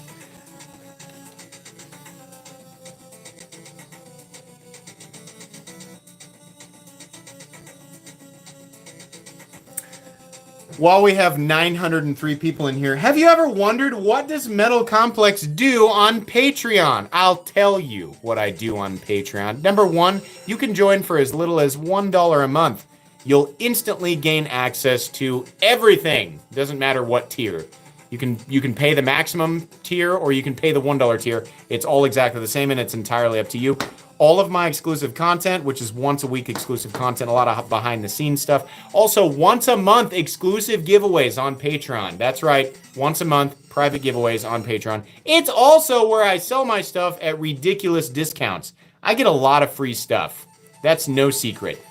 While we have 903 people in here, have you ever wondered what does Metal Complex do on Patreon? I'll tell you what I do on Patreon. Number 1, you can join for as little as $1 a month. You'll instantly gain access to everything. Doesn't matter what tier. You can pay the maximum tier or you can pay the $1 tier. It's all exactly the same and it's entirely up to you. All of my exclusive content, which is once a week exclusive content, a lot of behind the scenes stuff. Also, once a month exclusive giveaways on Patreon. That's right, once a month private giveaways on Patreon. It's also where I sell my stuff at ridiculous discounts. I get a lot of free stuff. That's no secret.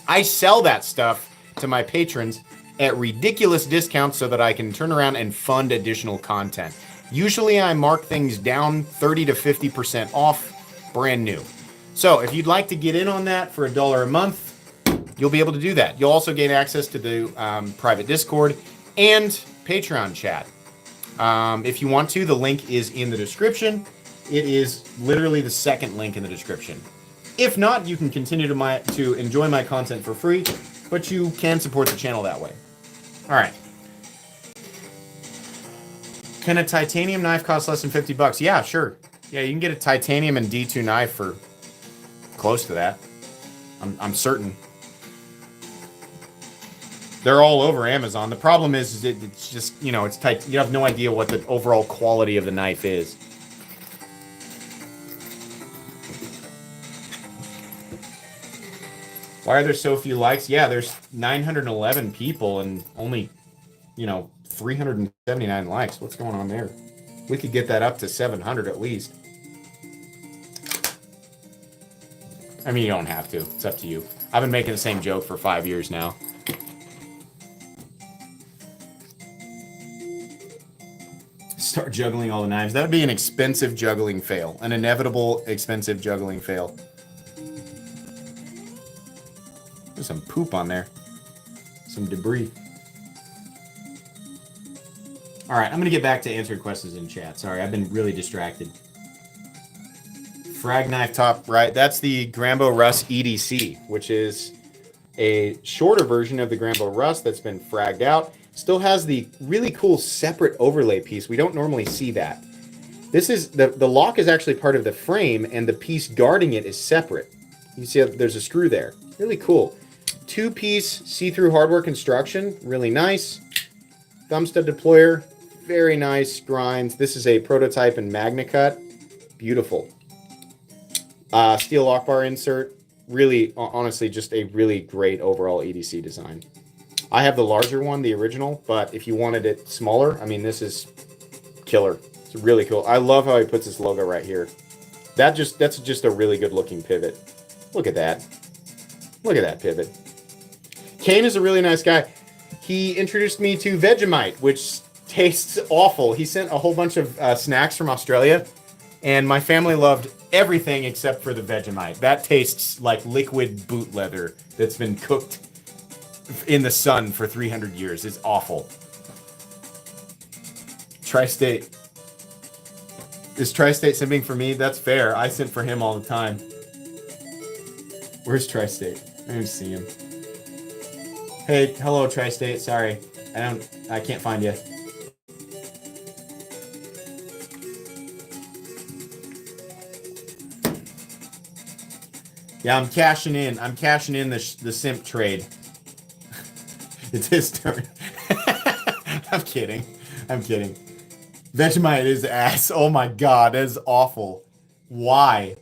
I sell that stuff to my patrons at ridiculous discounts so that I can turn around and fund additional content. Usually I mark things down 30 to 50% off, brand new. So if you'd like to get in on that for $1 a month, you'll be able to do that. You'll also gain access to the private Discord and Patreon chat. If you want to, the link is in the description. It is literally the second link in the description. If not, you can continue to enjoy my content for free, but you can support the channel that way. All right. Can a titanium knife cost less than $50? Yeah, sure. Yeah, you can get a titanium and D2 knife for close to that. I'm certain. They're all over Amazon. The problem is it's just, it's tight. You have no idea what the overall quality of the knife is. Why are there so few likes? Yeah, there's 911 people and only, 379 likes. What's going on there? We could get that up to 700 at least. I mean, you don't have to. It's up to you. I've been making the same joke for 5 years now. Start juggling all the knives. That would be an expensive juggling fail. An inevitable expensive juggling fail. There's some poop on there. Some debris. All right, I'm going to get back to answering questions in chat. Sorry, I've been really distracted. Frag knife top right. That's the Grambo Russ EDC, which is a shorter version of the Grambo Russ that's been fragged out. Still has the really cool separate overlay piece. We don't normally see that. This is the lock is actually part of the frame, and the piece guarding it is separate. You see there's a screw there. Really cool. 2-piece see-through hardware construction. Really nice. Thumb stud deployer. Very nice grinds. This is a prototype in Magna Cut. Beautiful. Steel lock bar insert. Really, honestly, just a really great overall EDC design. I have the larger one, the original, but if you wanted it smaller, I mean, this is killer. It's really cool. I love how he puts his logo right here. That's just a really good looking pivot. Look at that. Look at that pivot. Kane is a really nice guy. He introduced me to Vegemite, which tastes awful. He sent a whole bunch of snacks from Australia, and my family loved everything except for the Vegemite. That tastes like liquid boot leather that's been cooked in the sun for 300 years. It's awful. Tri-State. Is Tri-State simping for me? That's fair. I simp for him all the time. Where's Tri-State? I don't see him. Hey, hello, Tri-State. Sorry. I can't find you. Yeah, I'm cashing in. I'm cashing in the simp trade. It's his turn. I'm kidding. I'm kidding. Vegemite is ass. Oh my god, that is awful. Why?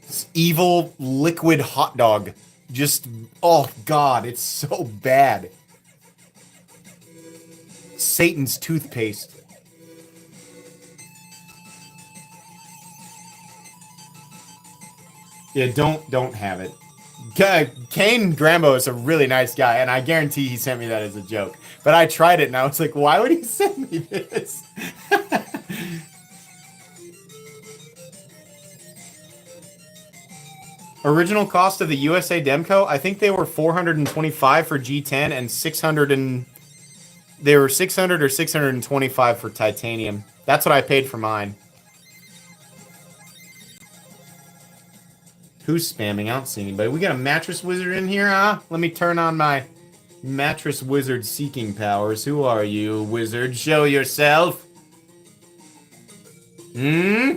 This evil liquid hot dog. Just, oh god, it's so bad. Satan's toothpaste. Yeah, don't have it. Kane Grambo is a really nice guy, and I guarantee he sent me that as a joke. But I tried it, and I was like, why would he send me this? Original cost of the USA Demco, I think they were $425 for G10 and 600 and they were 600 or 625 for titanium. That's what I paid for mine. Who's spamming? I don't see anybody. We got a mattress wizard in here, huh? Let me turn on my mattress wizard seeking powers. Who are you, wizard? Show yourself. Hmm?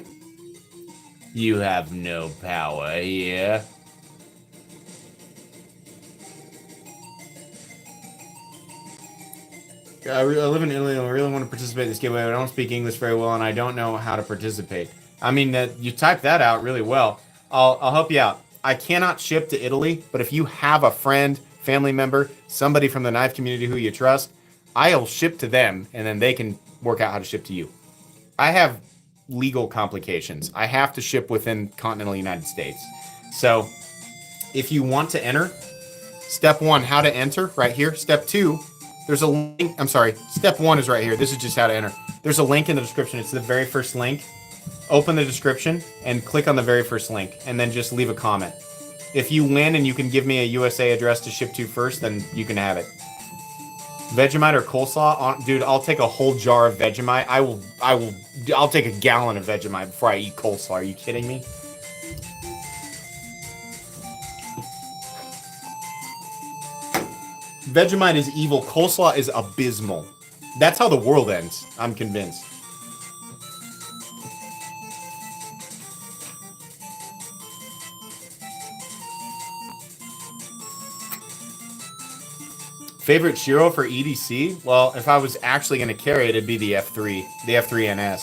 You have no power here. I live in Italy and I really want to participate in this giveaway, but I don't speak English very well and I don't know how to participate. I mean, that you type that out really well. I'll help you out. I cannot ship to Italy, but if you have a friend, family member, somebody from the knife community who you trust, I'll ship to them and then they can work out how to ship to you. I have legal complications. I have to ship within continental United States. So if you want to enter, step 1, how to enter right here. Step 2, there's a link. I'm sorry. Step 1 is right here. This is just how to enter. There's a link in the description. It's the very first link. Open the description and click on the very first link and then just leave a comment. If you win and you can give me a USA address to ship to first, then you can have it. Vegemite or coleslaw? Dude, I'll take a whole jar of Vegemite. I'll take a gallon of Vegemite before I eat coleslaw. Are you kidding me? Vegemite is evil. Coleslaw is abysmal. That's how the world ends. I'm convinced. Favorite Shiro for EDC? Well, if I was actually going to carry it, it'd be the F3. The F3NS.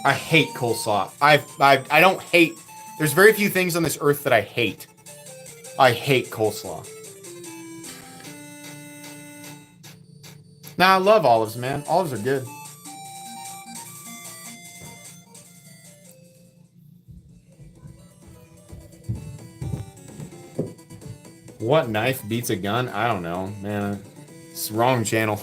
I hate coleslaw. I don't hate... There's very few things on this earth that I hate. I hate coleslaw. Nah, I love olives, man. Olives are good. What knife beats a gun? I don't know, man. It's the wrong channel.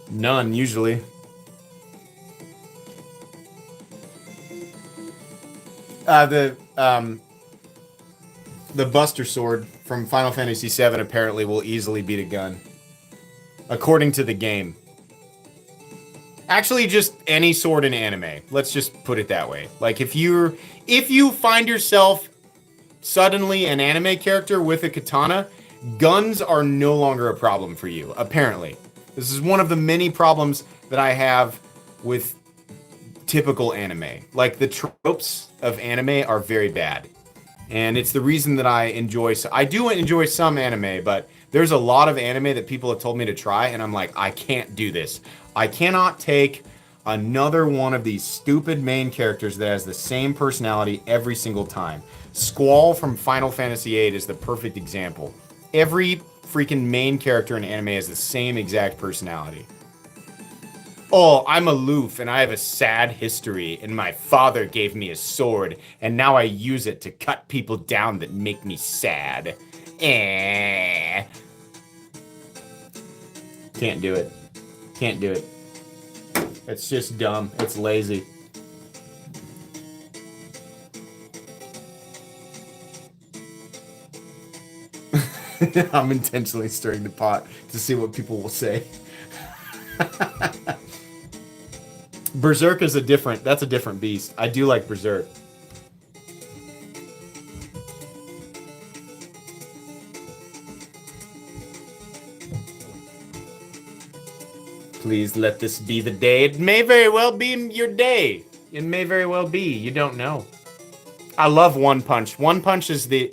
None, usually. The Buster Sword from Final Fantasy VII apparently will easily beat a gun. According to the game. Actually, just any sword in anime. Let's just put it that way. Like, if you find yourself suddenly an anime character with a katana, guns are no longer a problem for you, apparently. This is one of the many problems that I have with typical anime. Like, the tropes of anime are very bad. And it's the reason that I do enjoy some anime, but there's a lot of anime that people have told me to try, and I'm like, I can't do this. I cannot take another one of these stupid main characters that has the same personality every single time. Squall from Final Fantasy VIII is the perfect example. Every freaking main character in anime has the same exact personality. Oh, I'm aloof and I have a sad history, and my father gave me a sword, and now I use it to cut people down that make me sad. Can't do it. Can't do it. It's just dumb. It's lazy. I'm intentionally stirring the pot to see what people will say. Berserk is that's a different beast. I do like Berserk. Please let this be the day. It may very well be your day. It may very well be. You don't know. I love One Punch. One Punch is the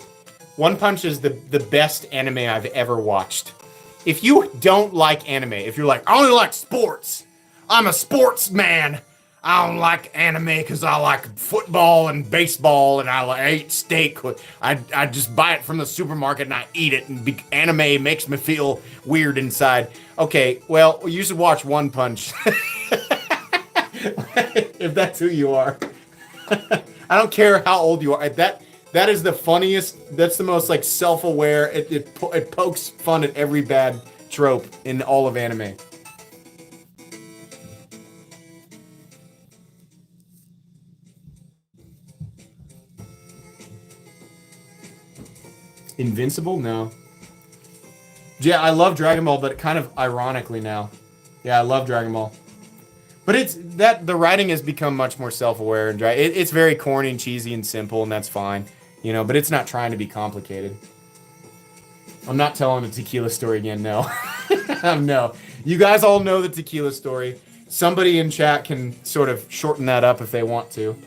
best anime I've ever watched. If you don't like anime, if you're like, I only like sports, I'm a sportsman. I don't like anime because I like football and baseball, and I eat steak. I just buy it from the supermarket and I eat it, and anime makes me feel weird inside. Okay, well, you should watch One Punch. If that's who you are. I don't care how old you are. That is the funniest. That's the most like self-aware. It pokes fun at every bad trope in all of anime. Invincible? No. Yeah, I love Dragon Ball, but kind of ironically now. Yeah, I love Dragon Ball. But the writing has become much more self-aware and dry. It's very corny and cheesy and simple, and that's fine. You know, but it's not trying to be complicated. I'm not telling the tequila story again, no. No. You guys all know the tequila story. Somebody in chat can sort of shorten that up if they want to.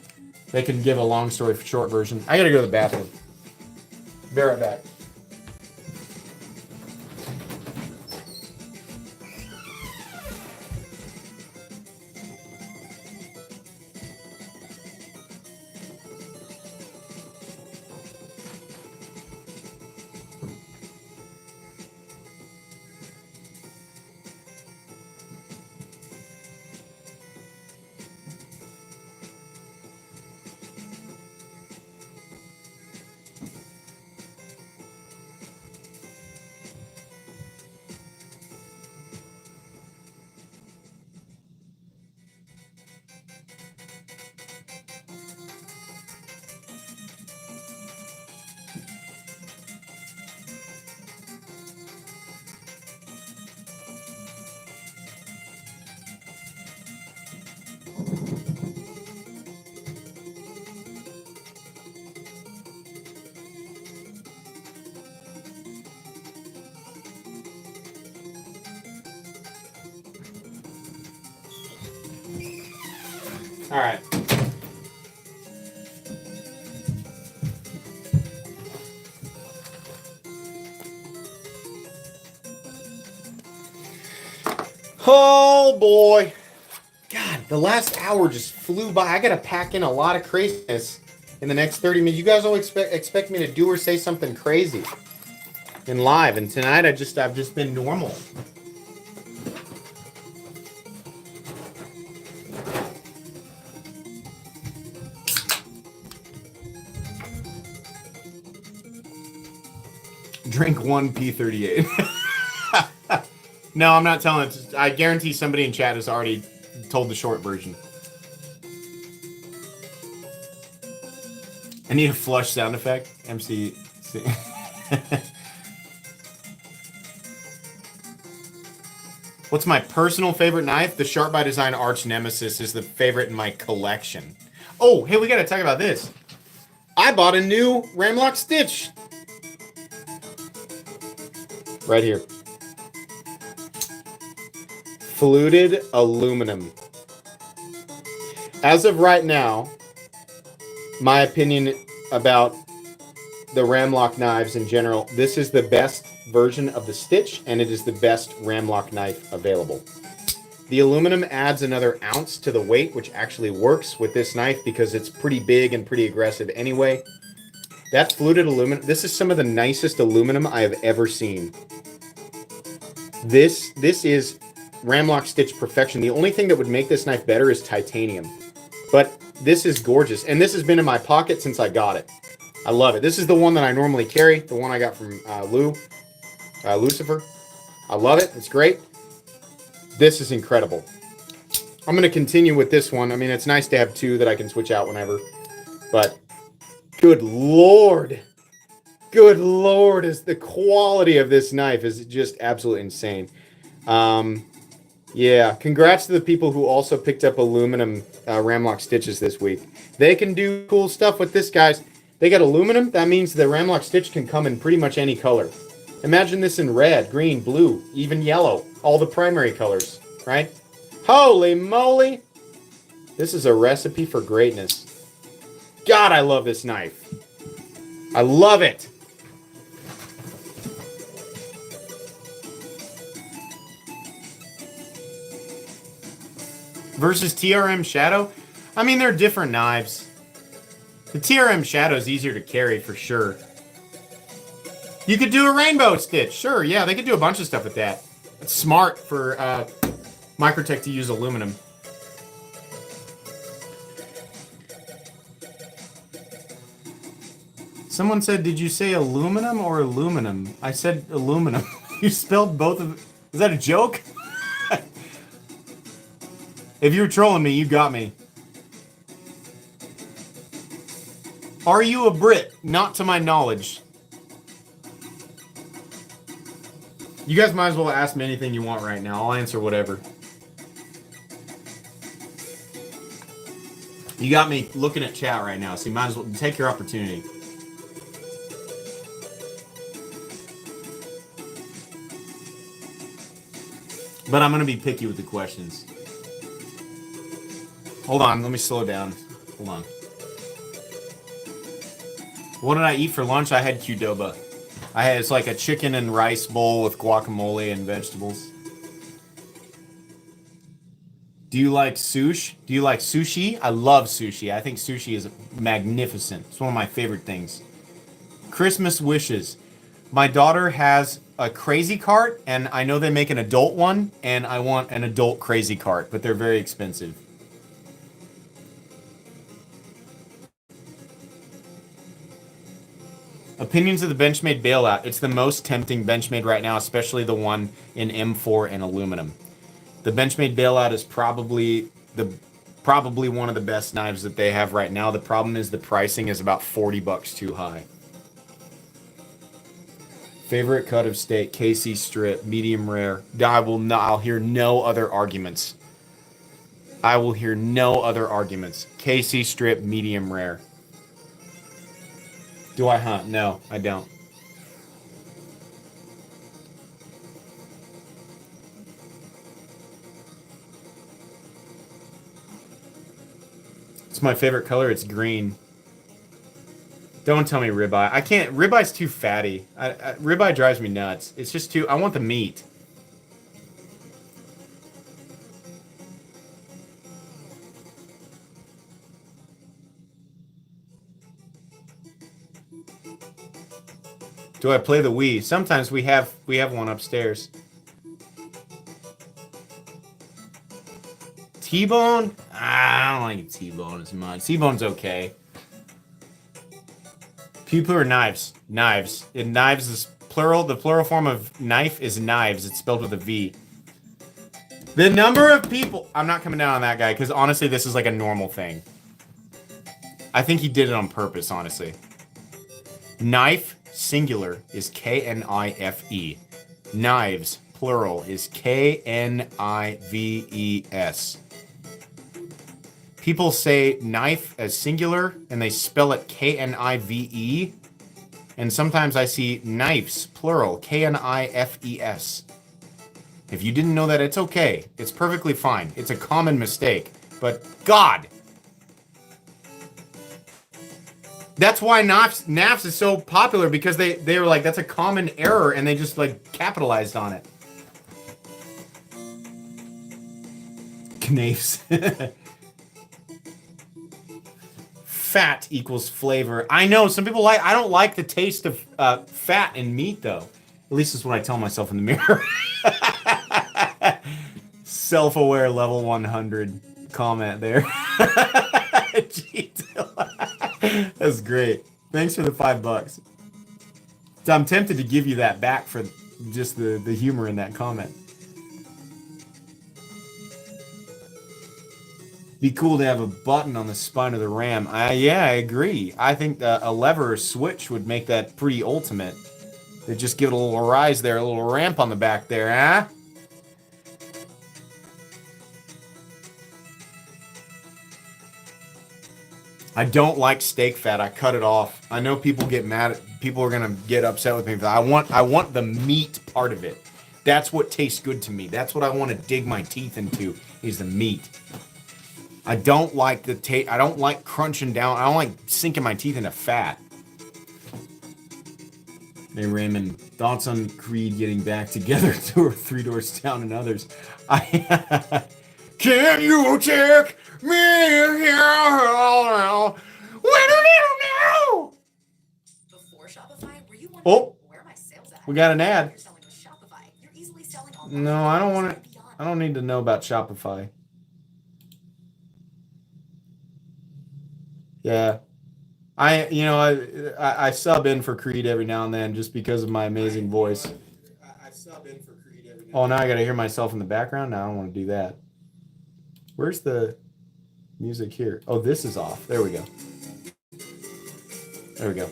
They can give a long story short version. I gotta go to the bathroom. Be right back. All right. Oh boy. God, the last hour just flew by. I gotta pack in a lot of craziness in the next 30 minutes. You guys all expect me to do or say something crazy in live, and tonight I've just been normal. Drink one P38. No, I'm not telling it. I guarantee somebody in chat has already told the short version. I need a flush sound effect. MC. What's my personal favorite knife? The Sharp by Design Arch Nemesis is the favorite in my collection. Oh, hey, we gotta talk about this. I bought a new Ramlock stitch. Right here. Fluted aluminum. As of right now, my opinion about the Ramlock knives in general, this is the best version of the stitch, and it is the best Ramlock knife available. The aluminum adds another ounce to the weight, which actually works with this knife because it's pretty big and pretty aggressive anyway. That fluted aluminum, this is some of the nicest aluminum I have ever seen. This is Ramlock stitch perfection. The only thing that would make this knife better is titanium. But this is gorgeous, and this has been in my pocket since I got it. I love it. This is the one that I normally carry, the one I got from Lucifer. I love it. It's great. This is incredible. I'm going to continue with this one. I mean, it's nice to have two that I can switch out whenever. But good Lord. Good Lord, is the quality of this knife is just absolutely insane. Yeah, congrats to the people who also picked up aluminum Ramlock stitches this week. They can do cool stuff with this, guys. They got aluminum. That means the Ramlock stitch can come in pretty much any color. Imagine this in red, green, blue, even yellow. All the primary colors, right? Holy moly! This is a recipe for greatness. God, I love this knife. I love it. Versus TRM Shadow? I mean, they're different knives. The TRM Shadow is easier to carry for sure. You could do a rainbow stitch. Sure, yeah, they could do a bunch of stuff with that. It's smart for Microtech to use aluminum. Someone said, did you say aluminum or aluminum? I said aluminum. You spelled both of them. Is that a joke? If you're trolling me, you got me. Are you a Brit? Not to my knowledge. You guys might as well ask me anything you want right now. I'll answer whatever. You got me looking at chat right now, so you might as well take your opportunity. But I'm going to be picky with the questions. Hold on, let me slow down. Hold on. What did I eat for lunch? I had Qdoba. It's like a chicken and rice bowl with guacamole and vegetables. Do you like sushi? Do you like sushi? I love sushi. I think sushi is magnificent. It's one of my favorite things. Christmas wishes. My daughter has a crazy cart, and I know they make an adult one, and I want an adult crazy cart, but they're very expensive. Opinions of the Benchmade bailout. It's the most tempting Benchmade right now, especially the one in M4 and aluminum. The Benchmade bailout is probably one of the best knives that they have right now. The problem is the pricing is about $40 too high. Favorite cut of steak, KC strip, medium rare. I'll hear no other arguments. I will hear no other arguments. KC strip, medium rare. Do I hunt? No, I don't. It's my favorite color. It's green. Don't tell me ribeye. I can't. Ribeye's too fatty. Ribeye drives me nuts. It's just too. I want the meat. Do I play the Wii? Sometimes we have one upstairs. T-bone? I don't like T-bone as much. T-bone's okay. Pupa or knives? Knives. And knives is plural. The plural form of knife is knives. It's spelled with a V. The number of people... I'm not coming down on that guy, because honestly, this is like a normal thing. I think he did it on purpose, honestly. Knife, singular, is K-N-I-F-E. Knives, plural, is K-N-I-V-E-S. People say knife as singular, and they spell it K-N-I-V-E. And sometimes I see knives, plural, K-N-I-F-E-S. If you didn't know that, it's okay. It's perfectly fine. It's a common mistake. But God! That's why NAFs is so popular, because they were like, that's a common error, and they just like capitalized on it. Knives. Fat equals flavor. I know, some people like, I don't like the taste of fat and meat, though. At least that's what I tell myself in the mirror. Self-aware level 100 comment there. That's great. Thanks for the $5. So I'm tempted to give you that back for just the humor in that comment. Be cool to have a button on the spine of the ram. Yeah, I agree. I think a lever or switch would make that pretty ultimate. They just give it a little rise there, a little ramp on the back there, huh? I don't like steak fat. I cut it off. I know people get mad. People are gonna get upset with me. But I want the meat part of it. That's what tastes good to me. That's what I want to dig my teeth into. Is the meat. I don't like the taste. I don't like crunching down. I don't like sinking my teeth into fat. Hey Raymond, thoughts on Creed getting back together 2 or 3 doors down and others? Can you take me here? Before Shopify, were you wondering where my sales at? We got an ad. No, I don't want to. I don't need to know about Shopify. Yeah. I sub in for Creed every now and then just because of my amazing voice. I sub in for Creed every now and then. Oh, now I gotta hear myself in the background? No, I don't want to do that. Where's the music here? Oh, this is off. There we go. There we go.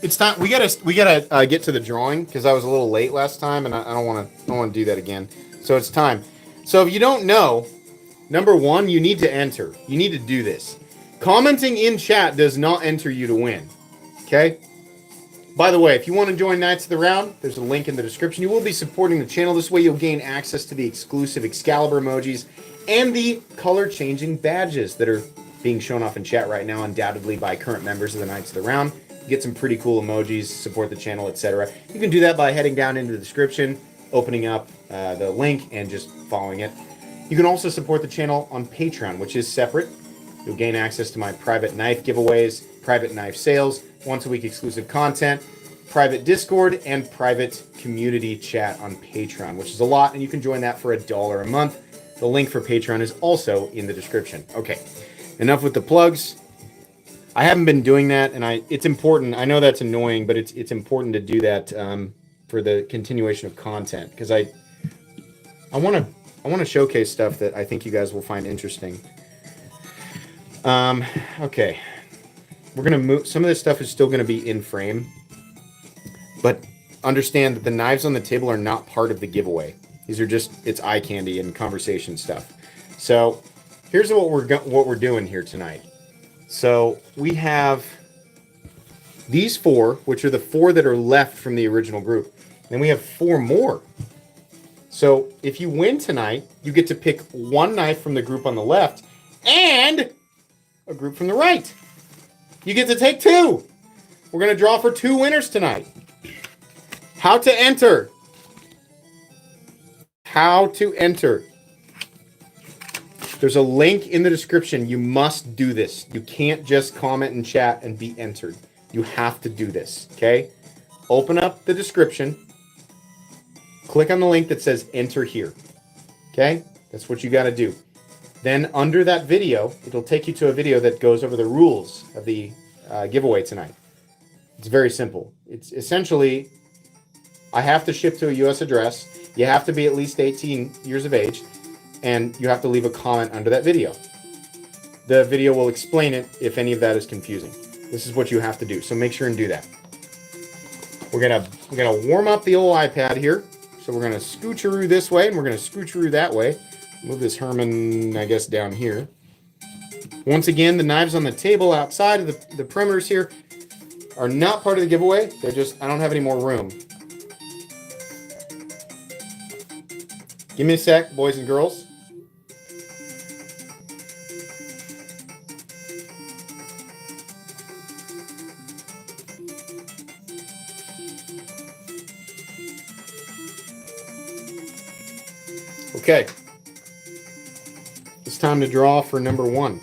It's time. We gotta get to the drawing because I was a little late last time, and I don't want to do that again. So it's time. So if you don't know, number one, you need to enter. You need to do this. Commenting in chat does not enter you to win. Okay. By the way, if you want to join Knights of the Round, there's a link in the description. You will be supporting the channel. This way, you'll gain access to the exclusive Excalibur emojis and the color-changing badges that are being shown off in chat right now, undoubtedly by current members of the Knights of the Round. Get some pretty cool emojis, support the channel, etc. You can do that by heading down into the description, opening up the link, and just following it. You can also support the channel on Patreon, which is separate. You'll gain access to my private knife giveaways, private knife sales, once-a-week exclusive content, private Discord, and private community chat on Patreon, which is a lot, and you can join that for $1 a month. The link for Patreon is also in the description. Okay, enough with the plugs. I haven't been doing that, and it's important. I know that's annoying, but it's important to do that for the continuation of content, because I want to showcase stuff that I think you guys will find interesting. Okay. We're going to move. Some of this stuff is still going to be in frame, but understand that the knives on the table are not part of the giveaway. These are just, it's eye candy and conversation stuff. So here's what we're doing here tonight. So we have these 4, which are the 4 that are left from the original group. And we have 4 more. So if you win tonight, you get to pick 1 knife from the group on the left and a group from the right. You get to take 2. We're going to draw for 2 winners tonight. How to enter. How to enter. There's a link in the description. You must do this. You can't just comment and chat and be entered. You have to do this, okay? Open up the description. Click on the link that says enter here. Okay? That's what you got to do. Then under that video, it'll take you to a video that goes over the rules of the giveaway tonight. It's very simple. It's essentially, I have to ship to a U.S. address. You have to be at least 18 years of age, and you have to leave a comment under that video. The video will explain it if any of that is confusing. This is what you have to do, so make sure and do that. We're gonna warm up the old iPad here. So we're gonna scoocheroo this way, and we're gonna scoocheroo that way. Move this Herman, I guess, down here. Once again, the knives on the table outside of the perimeters here are not part of the giveaway. They're just, I don't have any more room. Give me a sec, boys and girls. Okay. It's time to draw for number 1.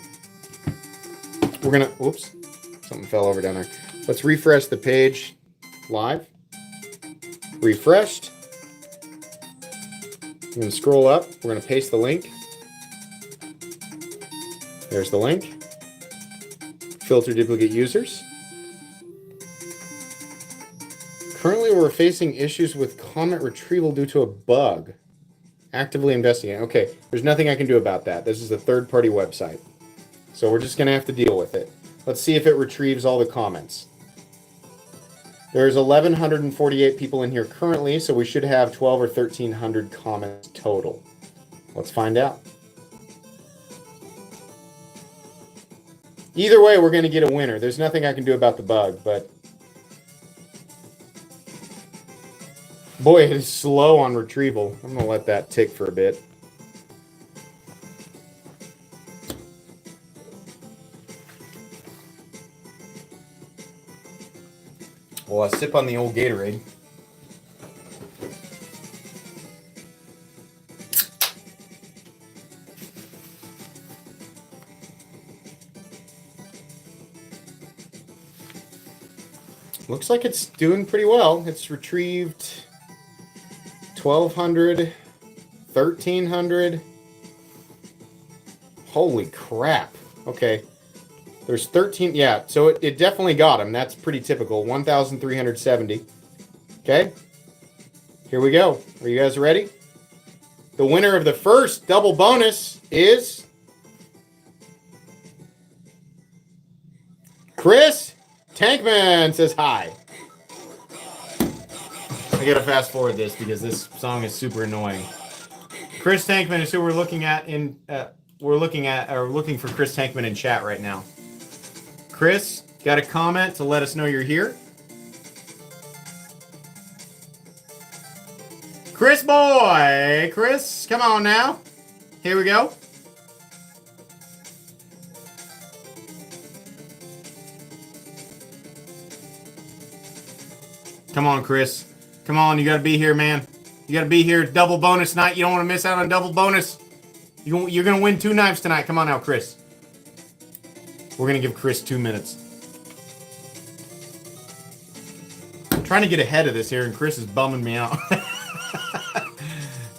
We're gonna, whoops, something fell over down there. Let's refresh the page live. Refreshed. I'm gonna scroll up. We're gonna paste the link. There's the link. Filter duplicate users. Currently, we're facing issues with comment retrieval due to a bug. Actively investigating. Okay, there's nothing I can do about that. This is a third-party website. So we're just going to have to deal with it. Let's see if it retrieves all the comments. There's 1,148 people in here currently, so we should have 12 or 1,300 comments total. Let's find out. Either way, we're going to get a winner. There's nothing I can do about the bug, but boy, it is slow on retrieval. I'm going to let that tick for a bit. Well, I sip on the old Gatorade. Looks like it's doing pretty well. It's retrieved 1,200, 1,300. Holy crap. Okay. There's 13. Yeah, so it definitely got him. That's pretty typical. 1,370. Okay. Here we go. Are you guys ready? The winner of the first double bonus is Chris Tankman. Says hi. I gotta fast forward this because this song is super annoying. Chris Tankman is who we're looking at in. We're looking for Chris Tankman in chat right now. Chris, got a comment to let us know you're here? Chris boy, Chris, come on now. Here we go. Come on, Chris. Come on, you gotta be here, man. You gotta be here. Double bonus night. You don't want to miss out on double bonus. You're gonna win 2 knives tonight. Come on now, Chris. We're gonna give Chris 2 minutes. I'm trying to get ahead of this here, and Chris is bumming me out.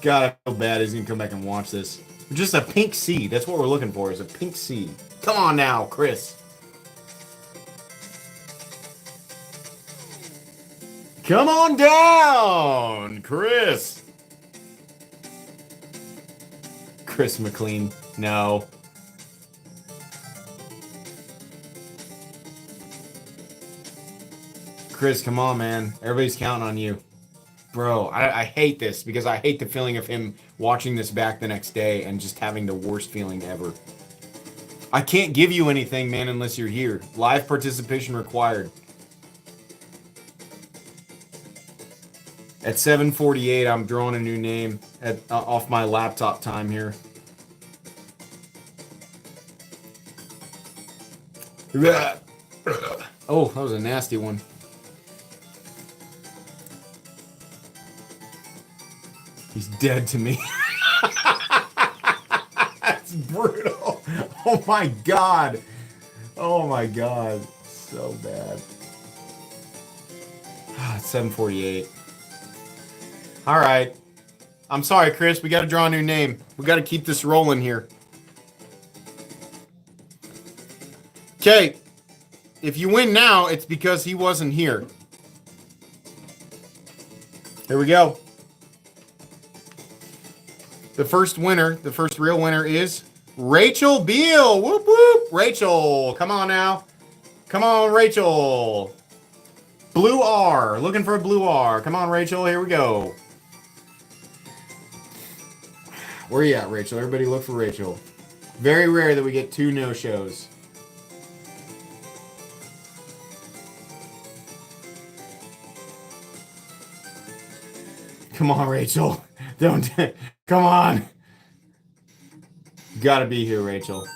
God, I feel bad. He's gonna come back and watch this. Just a pink seed. That's what we're looking for, is a pink seed. Come on now, Chris. Come on down, Chris. Chris McLean. No. Chris, come on, man. Everybody's counting on you. Bro, I hate this because I hate the feeling of him watching this back the next day and just having the worst feeling ever. I can't give you anything, man, unless you're here. Live participation required. At 7:48, I'm drawing a new name off my laptop time here. Oh, that was a nasty one. He's dead to me. That's brutal. Oh my God. Oh my God. So bad. It's 7:48. All right. I'm sorry, Chris. We got to draw a new name. We got to keep this rolling here. Okay. If you win now, it's because he wasn't here. Here we go. The first winner, the first real winner is Rachel Beal. Whoop, whoop. Rachel, come on now. Come on, Rachel. Blue R. Looking for a blue R. Come on, Rachel. Here we go. Where you at, Rachel? Everybody look for Rachel. Very rare that we get 2 no-shows. Come on, Rachel. Don't. Come on. You gotta be here, Rachel.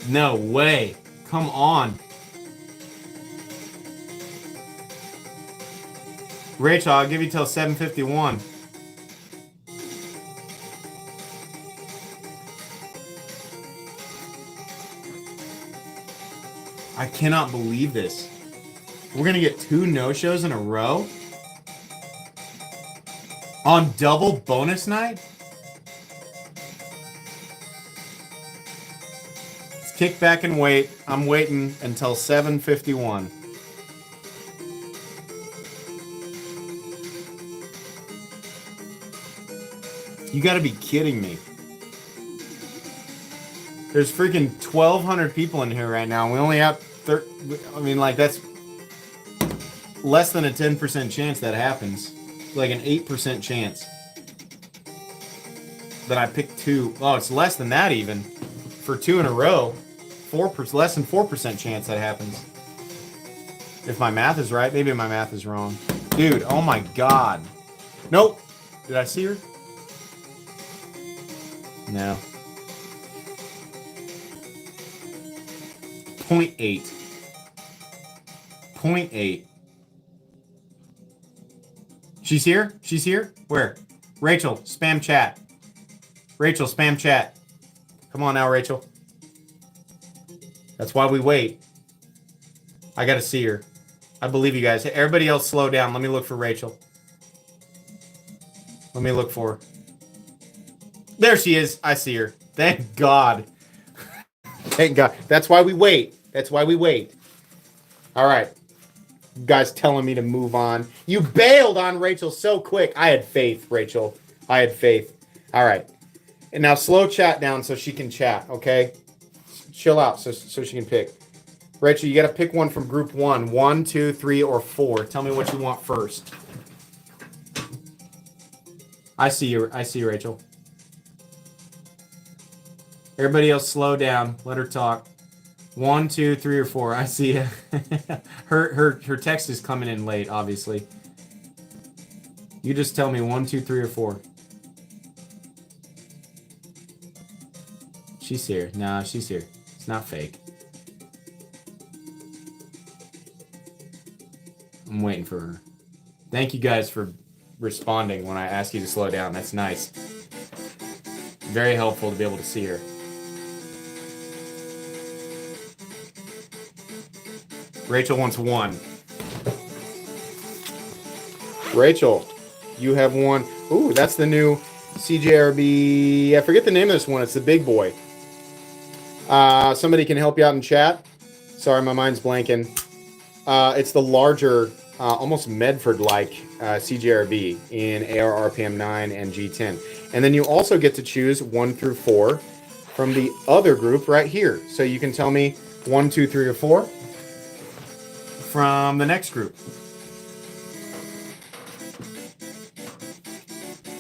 No way. Come on. Rachel, I'll give you till 7:51. I cannot believe this. We're gonna get 2 no-shows in a row? On double bonus night? Let's kick back and wait. I'm waiting until 7:51. You gotta be kidding me. There's freaking 1,200 people in here right now, and we only have I mean, like, that's less than a 10% chance that happens. Like an 8% chance that I pick 2. Oh, it's less than that even. For 2 in a row. Less than 4% chance that happens. If my math is right. Maybe my math is wrong. Dude, oh my god. Nope. Did I see her? No. 0.8. 0.8. She's here? She's here? Where? Rachel, spam chat. Rachel, spam chat. Come on now, Rachel. That's why we wait. I gotta see her. I believe you guys. Hey, everybody else slow down. Let me look for Rachel. Let me look for her. There she is. I see her. Thank God. Thank God. That's why we wait. That's why we wait. All right. You guys telling me to move on. You bailed on Rachel so quick. I had faith, Rachel. I had faith. All right. And now slow chat down so she can chat, okay? Chill out so she can pick. Rachel, you got to pick one from group 1. 1, 2, 3, or 4. Tell me what you want first. I see you. I see you, Rachel. Everybody else slow down. Let her talk. 1, 2, 3, or 4. I see you. her text is coming in late, obviously. You just tell me 1, 2, 3, or 4. She's here. Nah, she's here. It's not fake. I'm waiting for her. Thank you guys for responding when I ask you to slow down. That's nice. Very helpful to be able to see her. Rachel wants 1. Rachel, you have 1. Ooh, that's the new CJRB. I forget the name of this one. It's the big boy. Somebody can help you out in chat. Sorry, my mind's blanking. It's the larger, almost Medford-like CJRB in AR RPM 9 and G10. And then you also get to choose 1 through 4 from the other group right here. So you can tell me 1, 2, 3, or 4 from the next group.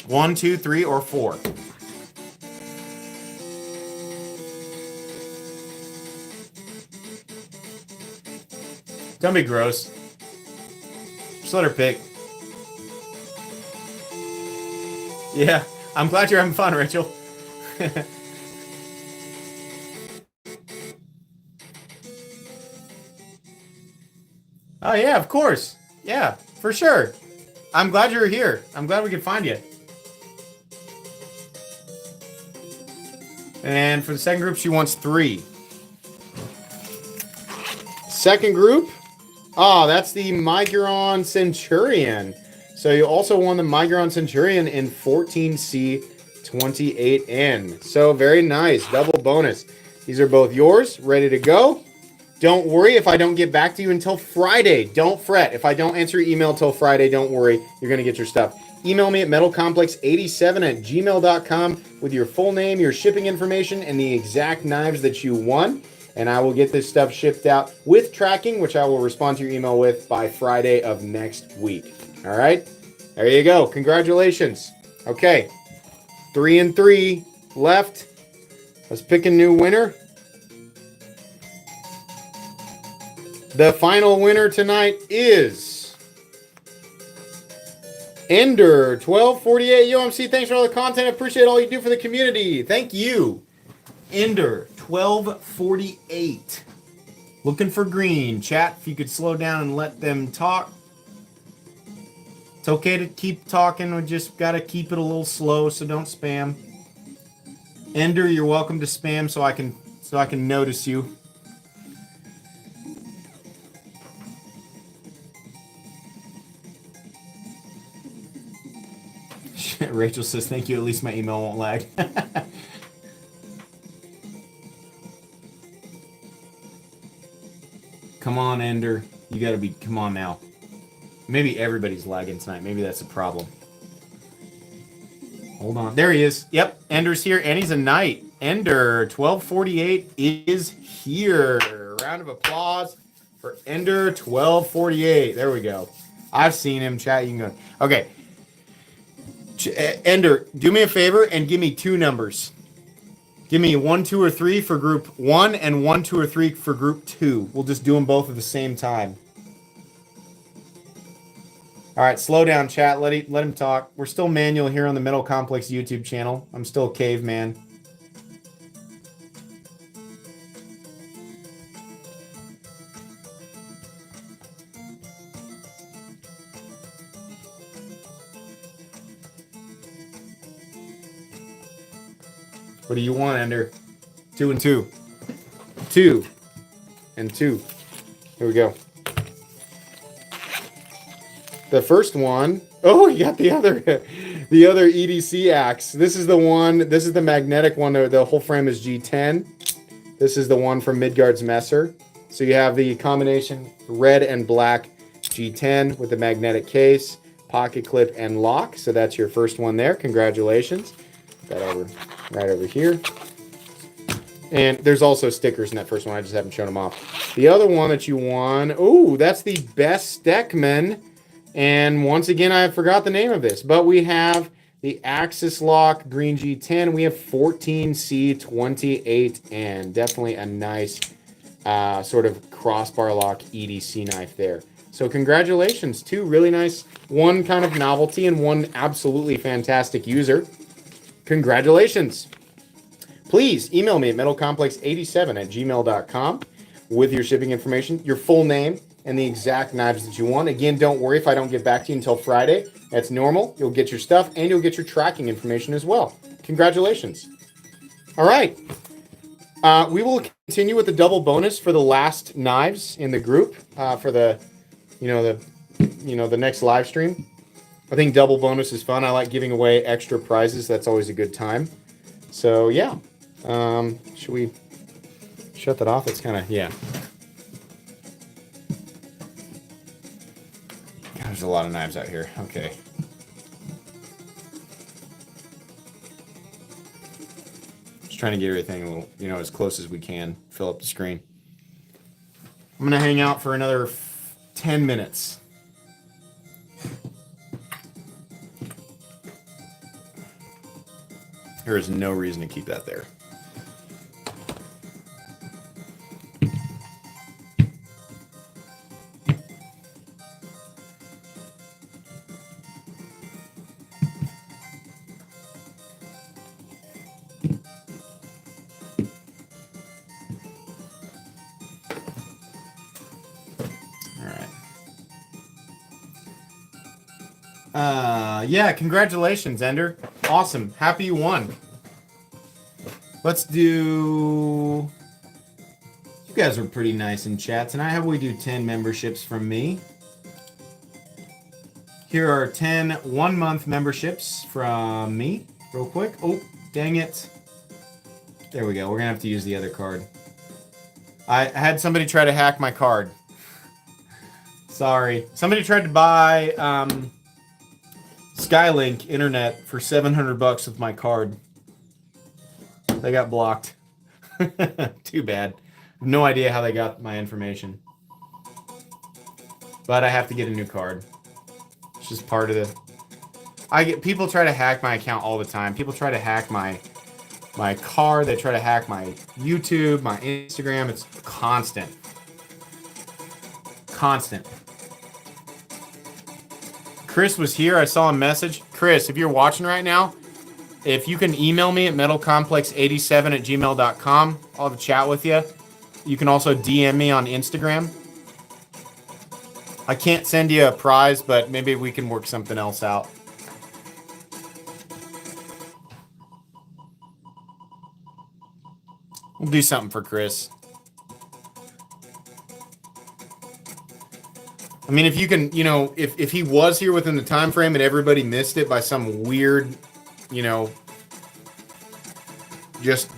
1, 2, 3, or 4. Don't be gross. Just let her pick. Yeah, I'm glad you're having fun, Rachel. Oh, yeah, of course. Yeah, for sure. I'm glad you're here. I'm glad we could find you. And for the second group, she wants 3. Second group, Oh, that's the Migron Centurion. So you also won the Migron Centurion in 14C28N. So very nice. Double bonus. These are both yours. Ready to go. Don't worry if I don't get back to you until Friday. Don't fret. If I don't answer your email till Friday, don't worry. You're going to get your stuff. Email me at metalcomplex87@gmail.com with your full name, your shipping information, and the exact knives that you won. And I will get this stuff shipped out with tracking, which I will respond to your email with by Friday of next week. All right? There you go. Congratulations. Okay. 3 and 3 left. Let's pick a new winner. The final winner tonight is Ender 1248 UMC. Thanks for all the content. I appreciate all you do for the community. Thank you. Ender 1248. Looking for green. Chat, if you could slow down and let them talk. It's okay to keep talking. We just got to keep it a little slow, so don't spam. Ender, you're welcome to spam so I can notice you. Rachel says, thank you. At least my email won't lag. Come on, Ender. You got to be, come on now. Maybe everybody's lagging tonight. Maybe that's a problem. Hold on. There he is. Yep, Ender's here, and he's a knight. Ender 1248 is here. Round of applause for Ender 1248. There we go. I've seen him. Chat, you can go. Okay. Ender, do me a favor and give me 2 numbers. Give me 1, 2, or 3 for group 1 and 1, 2, or 3 for group 2. We'll just do them both at the same time. All right, slow down, chat. Let him talk. We're still manual here on the Metal Complex YouTube channel. I'm still a caveman. What do you want, Ender? 2 and 2. 2 and 2. Here we go. The first one. Oh, you got the other EDC axe. This is the one. This is the magnetic one. The whole frame is G10. This is the one from Midgard's Messer. So you have the combination red and black G10 with the magnetic case, pocket clip, and lock. So that's your first one there. Congratulations. Put that over right over here. And there's also stickers in that first one. I just haven't shown them off. The other one that you won. Oh, that's the Best Steckman. And once again, I forgot the name of this. But we have the Axis Lock Green G10. We have 14C28N. Definitely a nice sort of crossbar lock EDC knife there. So congratulations. 2 really nice. One kind of novelty and one absolutely fantastic user. Congratulations. Please email me at metalcomplex87@gmail.com with your shipping information, your full name, and the exact knives that you want. Again, don't worry if I don't get back to you until Friday. That's normal. You'll get your stuff, and you'll get your tracking information as well. Congratulations. All right. We will continue with the double bonus for the last knives in the group for the next live stream. I think double bonus is fun. I like giving away extra prizes. That's always a good time. So, yeah. Should we shut that off? It's kind of, yeah. God, there's a lot of knives out here. Okay. Just trying to get everything a little, as close as we can. Fill up the screen. I'm going to hang out for another 10 minutes. There is no reason to keep that there. Yeah, congratulations, Ender. Awesome. Happy you won. Let's do You guys are pretty nice in chat tonight. How about we do 10 memberships from me? Here are 10 one-month memberships from me. Real quick. Oh, dang it. There we go. We're going to have to use the other card. I had somebody try to hack my card. Sorry. Somebody tried to buy Skylink internet for $700 with my card. They got blocked. Too bad. No idea how they got my information. But I have to get a new card. It's just part of the... people try to hack my account all the time. People try to hack my card. They try to hack my YouTube, my Instagram. It's constant. Constant. Chris was here. I saw a message. Chris, if you're watching right now, if you can email me at metalcomplex87@gmail.com, I'll have a chat with you. You can also DM me on Instagram. I can't send you a prize, but maybe we can work something else out. We'll do something for Chris. I mean, if you can, you know, if he was here within the time frame and everybody missed it by some weird, you know, just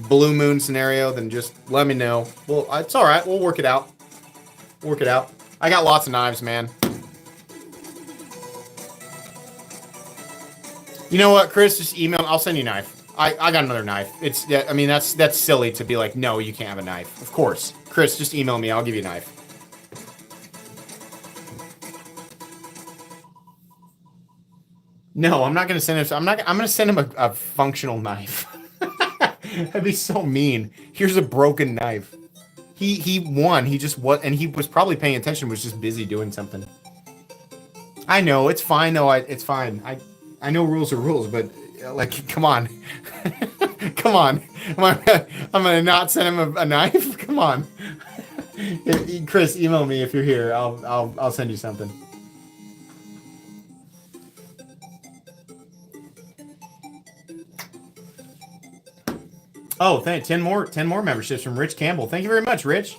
blue moon scenario, then just let me know. Well, it's all right. We'll work it out. Work it out. I got lots of knives, man. You know what, Chris? Just email. I'll send you a knife. I got another knife. It's. I mean, that's silly to be like, no, you can't have a knife. Of course, Chris. Just email me. I'll give you a knife. No, I'm not gonna send him. I'm gonna send him a functional knife. That'd be so mean. Here's a broken knife. He won. He just was, and he was probably paying attention. Was just busy doing something. I know it's fine though. It's fine. I know rules are rules, but like, come on, come on. I'm gonna not send him a knife. Come on, Chris. Email me if you're here. I'll send you something. Oh, 10 more memberships from Rich Campbell. Thank you very much, Rich.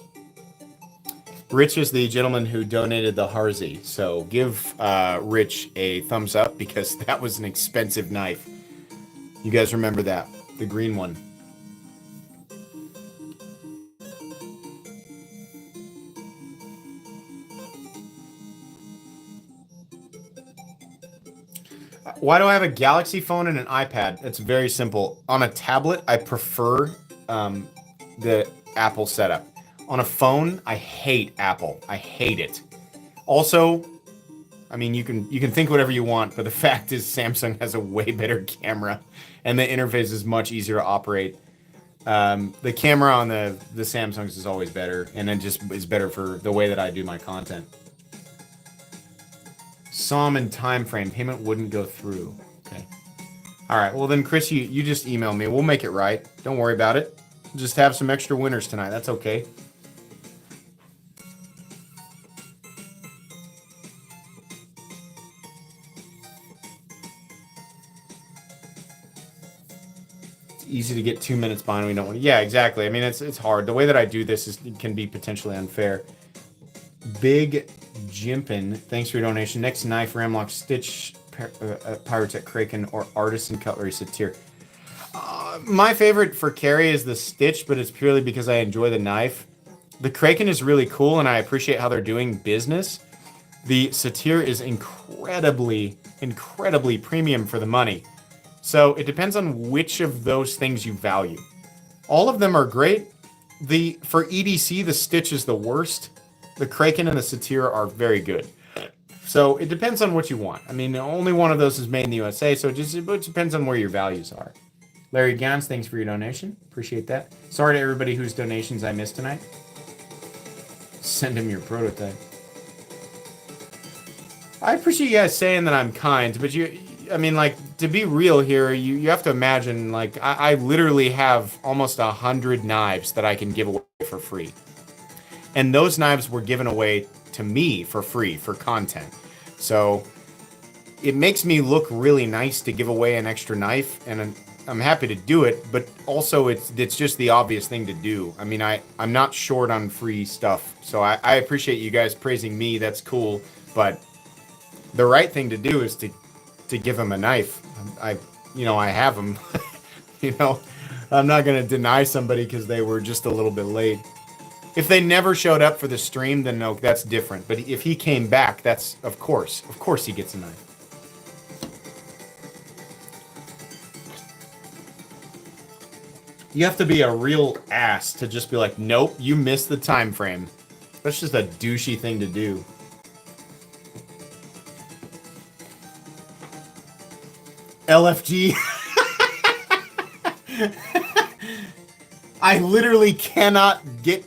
Rich is the gentleman who donated the Harzy. So give Rich a thumbs up because that was an expensive knife. You guys remember that, the green one. Why do I have a Galaxy phone and an iPad? It's very simple. On a tablet, I prefer the Apple setup. On a phone, I hate Apple. I hate it. Also, I mean, you can think whatever you want, but the fact is Samsung has a way better camera, and the interface is much easier to operate. The camera on the Samsungs is always better, and it just is better for the way that I do my content. Saw in time frame. Payment wouldn't go through. Okay. All right. Well, then, Chris, you just email me. We'll make it right. Don't worry about it. Just have some extra winners tonight. That's okay. It's easy to get 2 minutes behind. We don't want to. Yeah, exactly. I mean, it's hard. The way that I do this can be potentially unfair. Big Jimpin, thanks for your donation. Next knife, Ramlock Stitch, Pyrotech Kraken, or Artisan Cutlery Satyr. My favorite for carry is the Stitch, but it's purely because I enjoy the knife. The Kraken is really cool, and I appreciate how they're doing business. The Satyr is incredibly premium for the money. So it depends on which of those things you value. All of them are great. For EDC, the Stitch is the worst. The Kraken and the Satyr are very good. So it depends on what you want. I mean, only one of those is made in the USA, so it depends on where your values are. Larry Gans, thanks for your donation. Appreciate that. Sorry to everybody whose donations I missed tonight. Send him your prototype. I appreciate you guys saying that I'm kind, but I mean, like, to be real here, you have to imagine, like, I literally have almost 100 knives that I can give away for free. And those knives were given away to me for free, for content. So it makes me look really nice to give away an extra knife. And I'm happy to do it, but also it's just the obvious thing to do. I mean, I'm not short on free stuff, so I appreciate you guys praising me. That's cool, but the right thing to do is to give him a knife. I have them. I'm not gonna deny somebody because they were just a little bit late. If they never showed up for the stream, then no, that's different. But if he came back, that's of course he gets a knife. You have to be a real ass to just be like, nope, you missed the time frame. That's just a douchey thing to do. LFG. I literally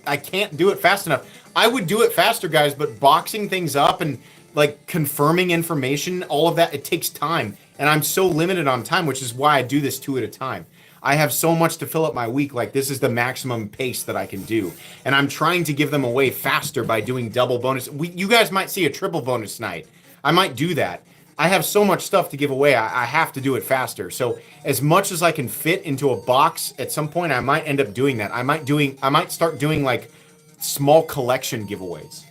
I can't do it fast enough. I would do it faster, guys, but boxing things up and like confirming information, all of that, it takes time. And I'm so limited on time, which is why I do this 2 at a time. I have so much to fill up my week. Like, this is the maximum pace that I can do. And I'm trying to give them away faster by doing double bonus. You guys might see a triple bonus night. I might do that. I have so much stuff to give away. I have to do it faster. So as much as I can fit into a box, at some point I might end up doing that. I might start doing like small collection giveaways.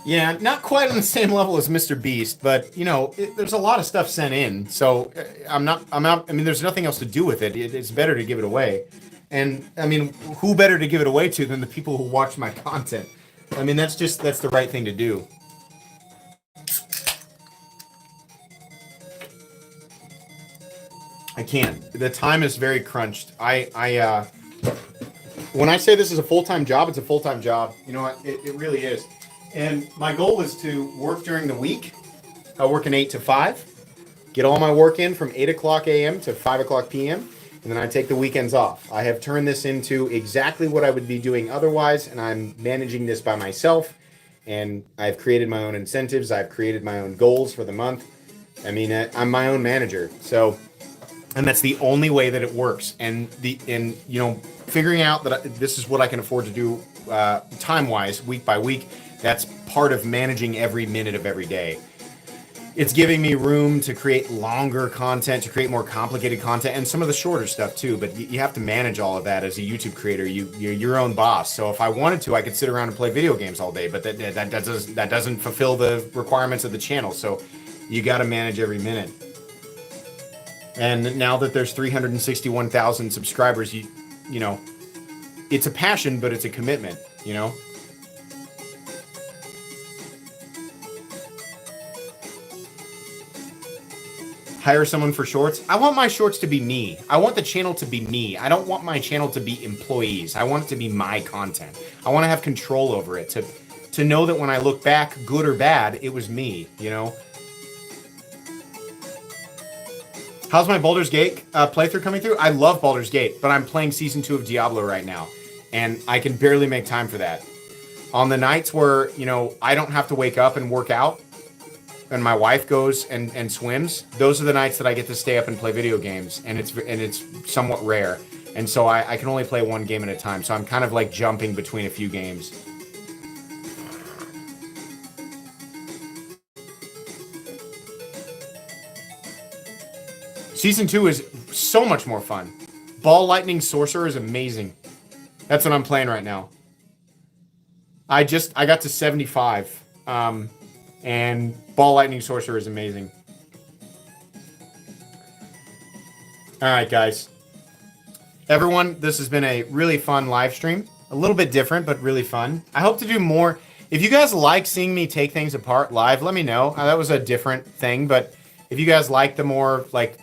Yeah, not quite on the same level as Mr. Beast, but there's a lot of stuff sent in, so I'm not. I mean, there's nothing else to do with it. It's better to give it away, and I mean, who better to give it away to than the people who watch my content? I mean, that's the right thing to do. I can't. The time is very crunched. When I say this is a full-time job, it's a full-time job. You know what? It really is. And my goal is to work during the week. I work an 8 to 5, get all my work in from 8 o'clock a.m. to 5 o'clock p.m., and then I take the weekends off. I have turned this into exactly what I would be doing otherwise, and I'm managing this by myself, and I've created my own incentives. I've created my own goals for the month. I mean, I'm my own manager. So, and that's the only way that it works. And figuring out that this is what I can afford to do time-wise, week by week, that's part of managing every minute of every day. It's giving me room to create longer content, to create more complicated content, and some of the shorter stuff too. But you have to manage all of that as a YouTube creator. You're your own boss. So if I wanted to, I could sit around and play video games all day. But that doesn't fulfill the requirements of the channel. So you got to manage every minute. And now that there's 361,000 subscribers, you know, it's a passion, but it's a commitment. You know. Hire someone for shorts. I want my shorts to be me. I want the channel to be me. I don't want my channel to be employees. I want it to be my content. I want to have control over it, to know that when I look back, good or bad, it was me, you know? How's my Baldur's Gate playthrough coming through? I love Baldur's Gate, but I'm playing Season 2 of Diablo right now, and I can barely make time for that. On the nights where, you know, I don't have to wake up and work out, and my wife goes and swims, those are the nights that I get to stay up and play video games, and it's somewhat rare. And so I can only play one game at a time, so I'm kind of like jumping between a few games. Season 2 is so much more fun. Ball Lightning Sorcerer is amazing. That's what I'm playing right now. I got to 75. And Ball Lightning Sorcerer is amazing. All right, guys. Everyone, this has been a really fun live stream. A little bit different, but really fun. I hope to do more. If you guys like seeing me take things apart live, let me know. That was a different thing, but if you guys like the more, like,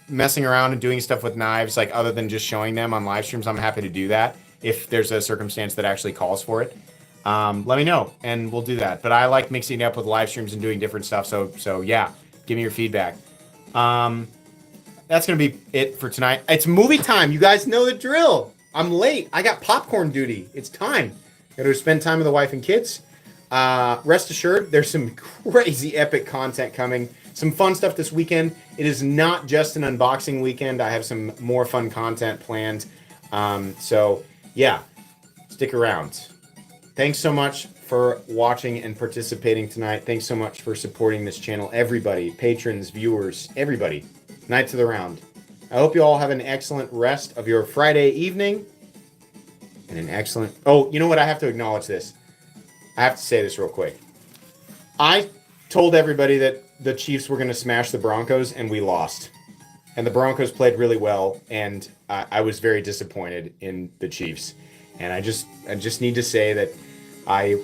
messing around and doing stuff with knives, like, other than just showing them on live streams, I'm happy to do that if there's a circumstance that actually calls for it. Let me know, and we'll do that. But I like mixing it up with live streams and doing different stuff. So yeah, give me your feedback. That's gonna be it for tonight. It's movie time. You guys know the drill. I'm late. I got popcorn duty. It's time. Gotta spend time with the wife and kids. Rest assured, there's some crazy epic content coming. Some fun stuff this weekend. It is not just an unboxing weekend. I have some more fun content planned. So yeah. stick around. Thanks so much for watching and participating tonight. Thanks so much for supporting this channel. Everybody, patrons, viewers, everybody. Knights of the Round. I hope you all have an excellent rest of your Friday evening. And an excellent... Oh, you know what? I have to acknowledge this. I have to say this real quick. I told everybody that the Chiefs were going to smash the Broncos, and we lost. And the Broncos played really well, and I was very disappointed in the Chiefs. And I just need to say that I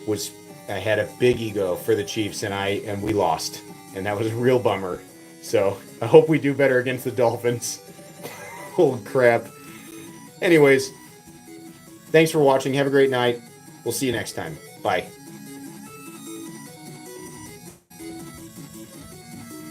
had a big ego for the Chiefs, and we lost. And that was a real bummer. So I hope we do better against the Dolphins. Holy crap. Anyways, thanks for watching. Have a great night. We'll see you next time. Bye.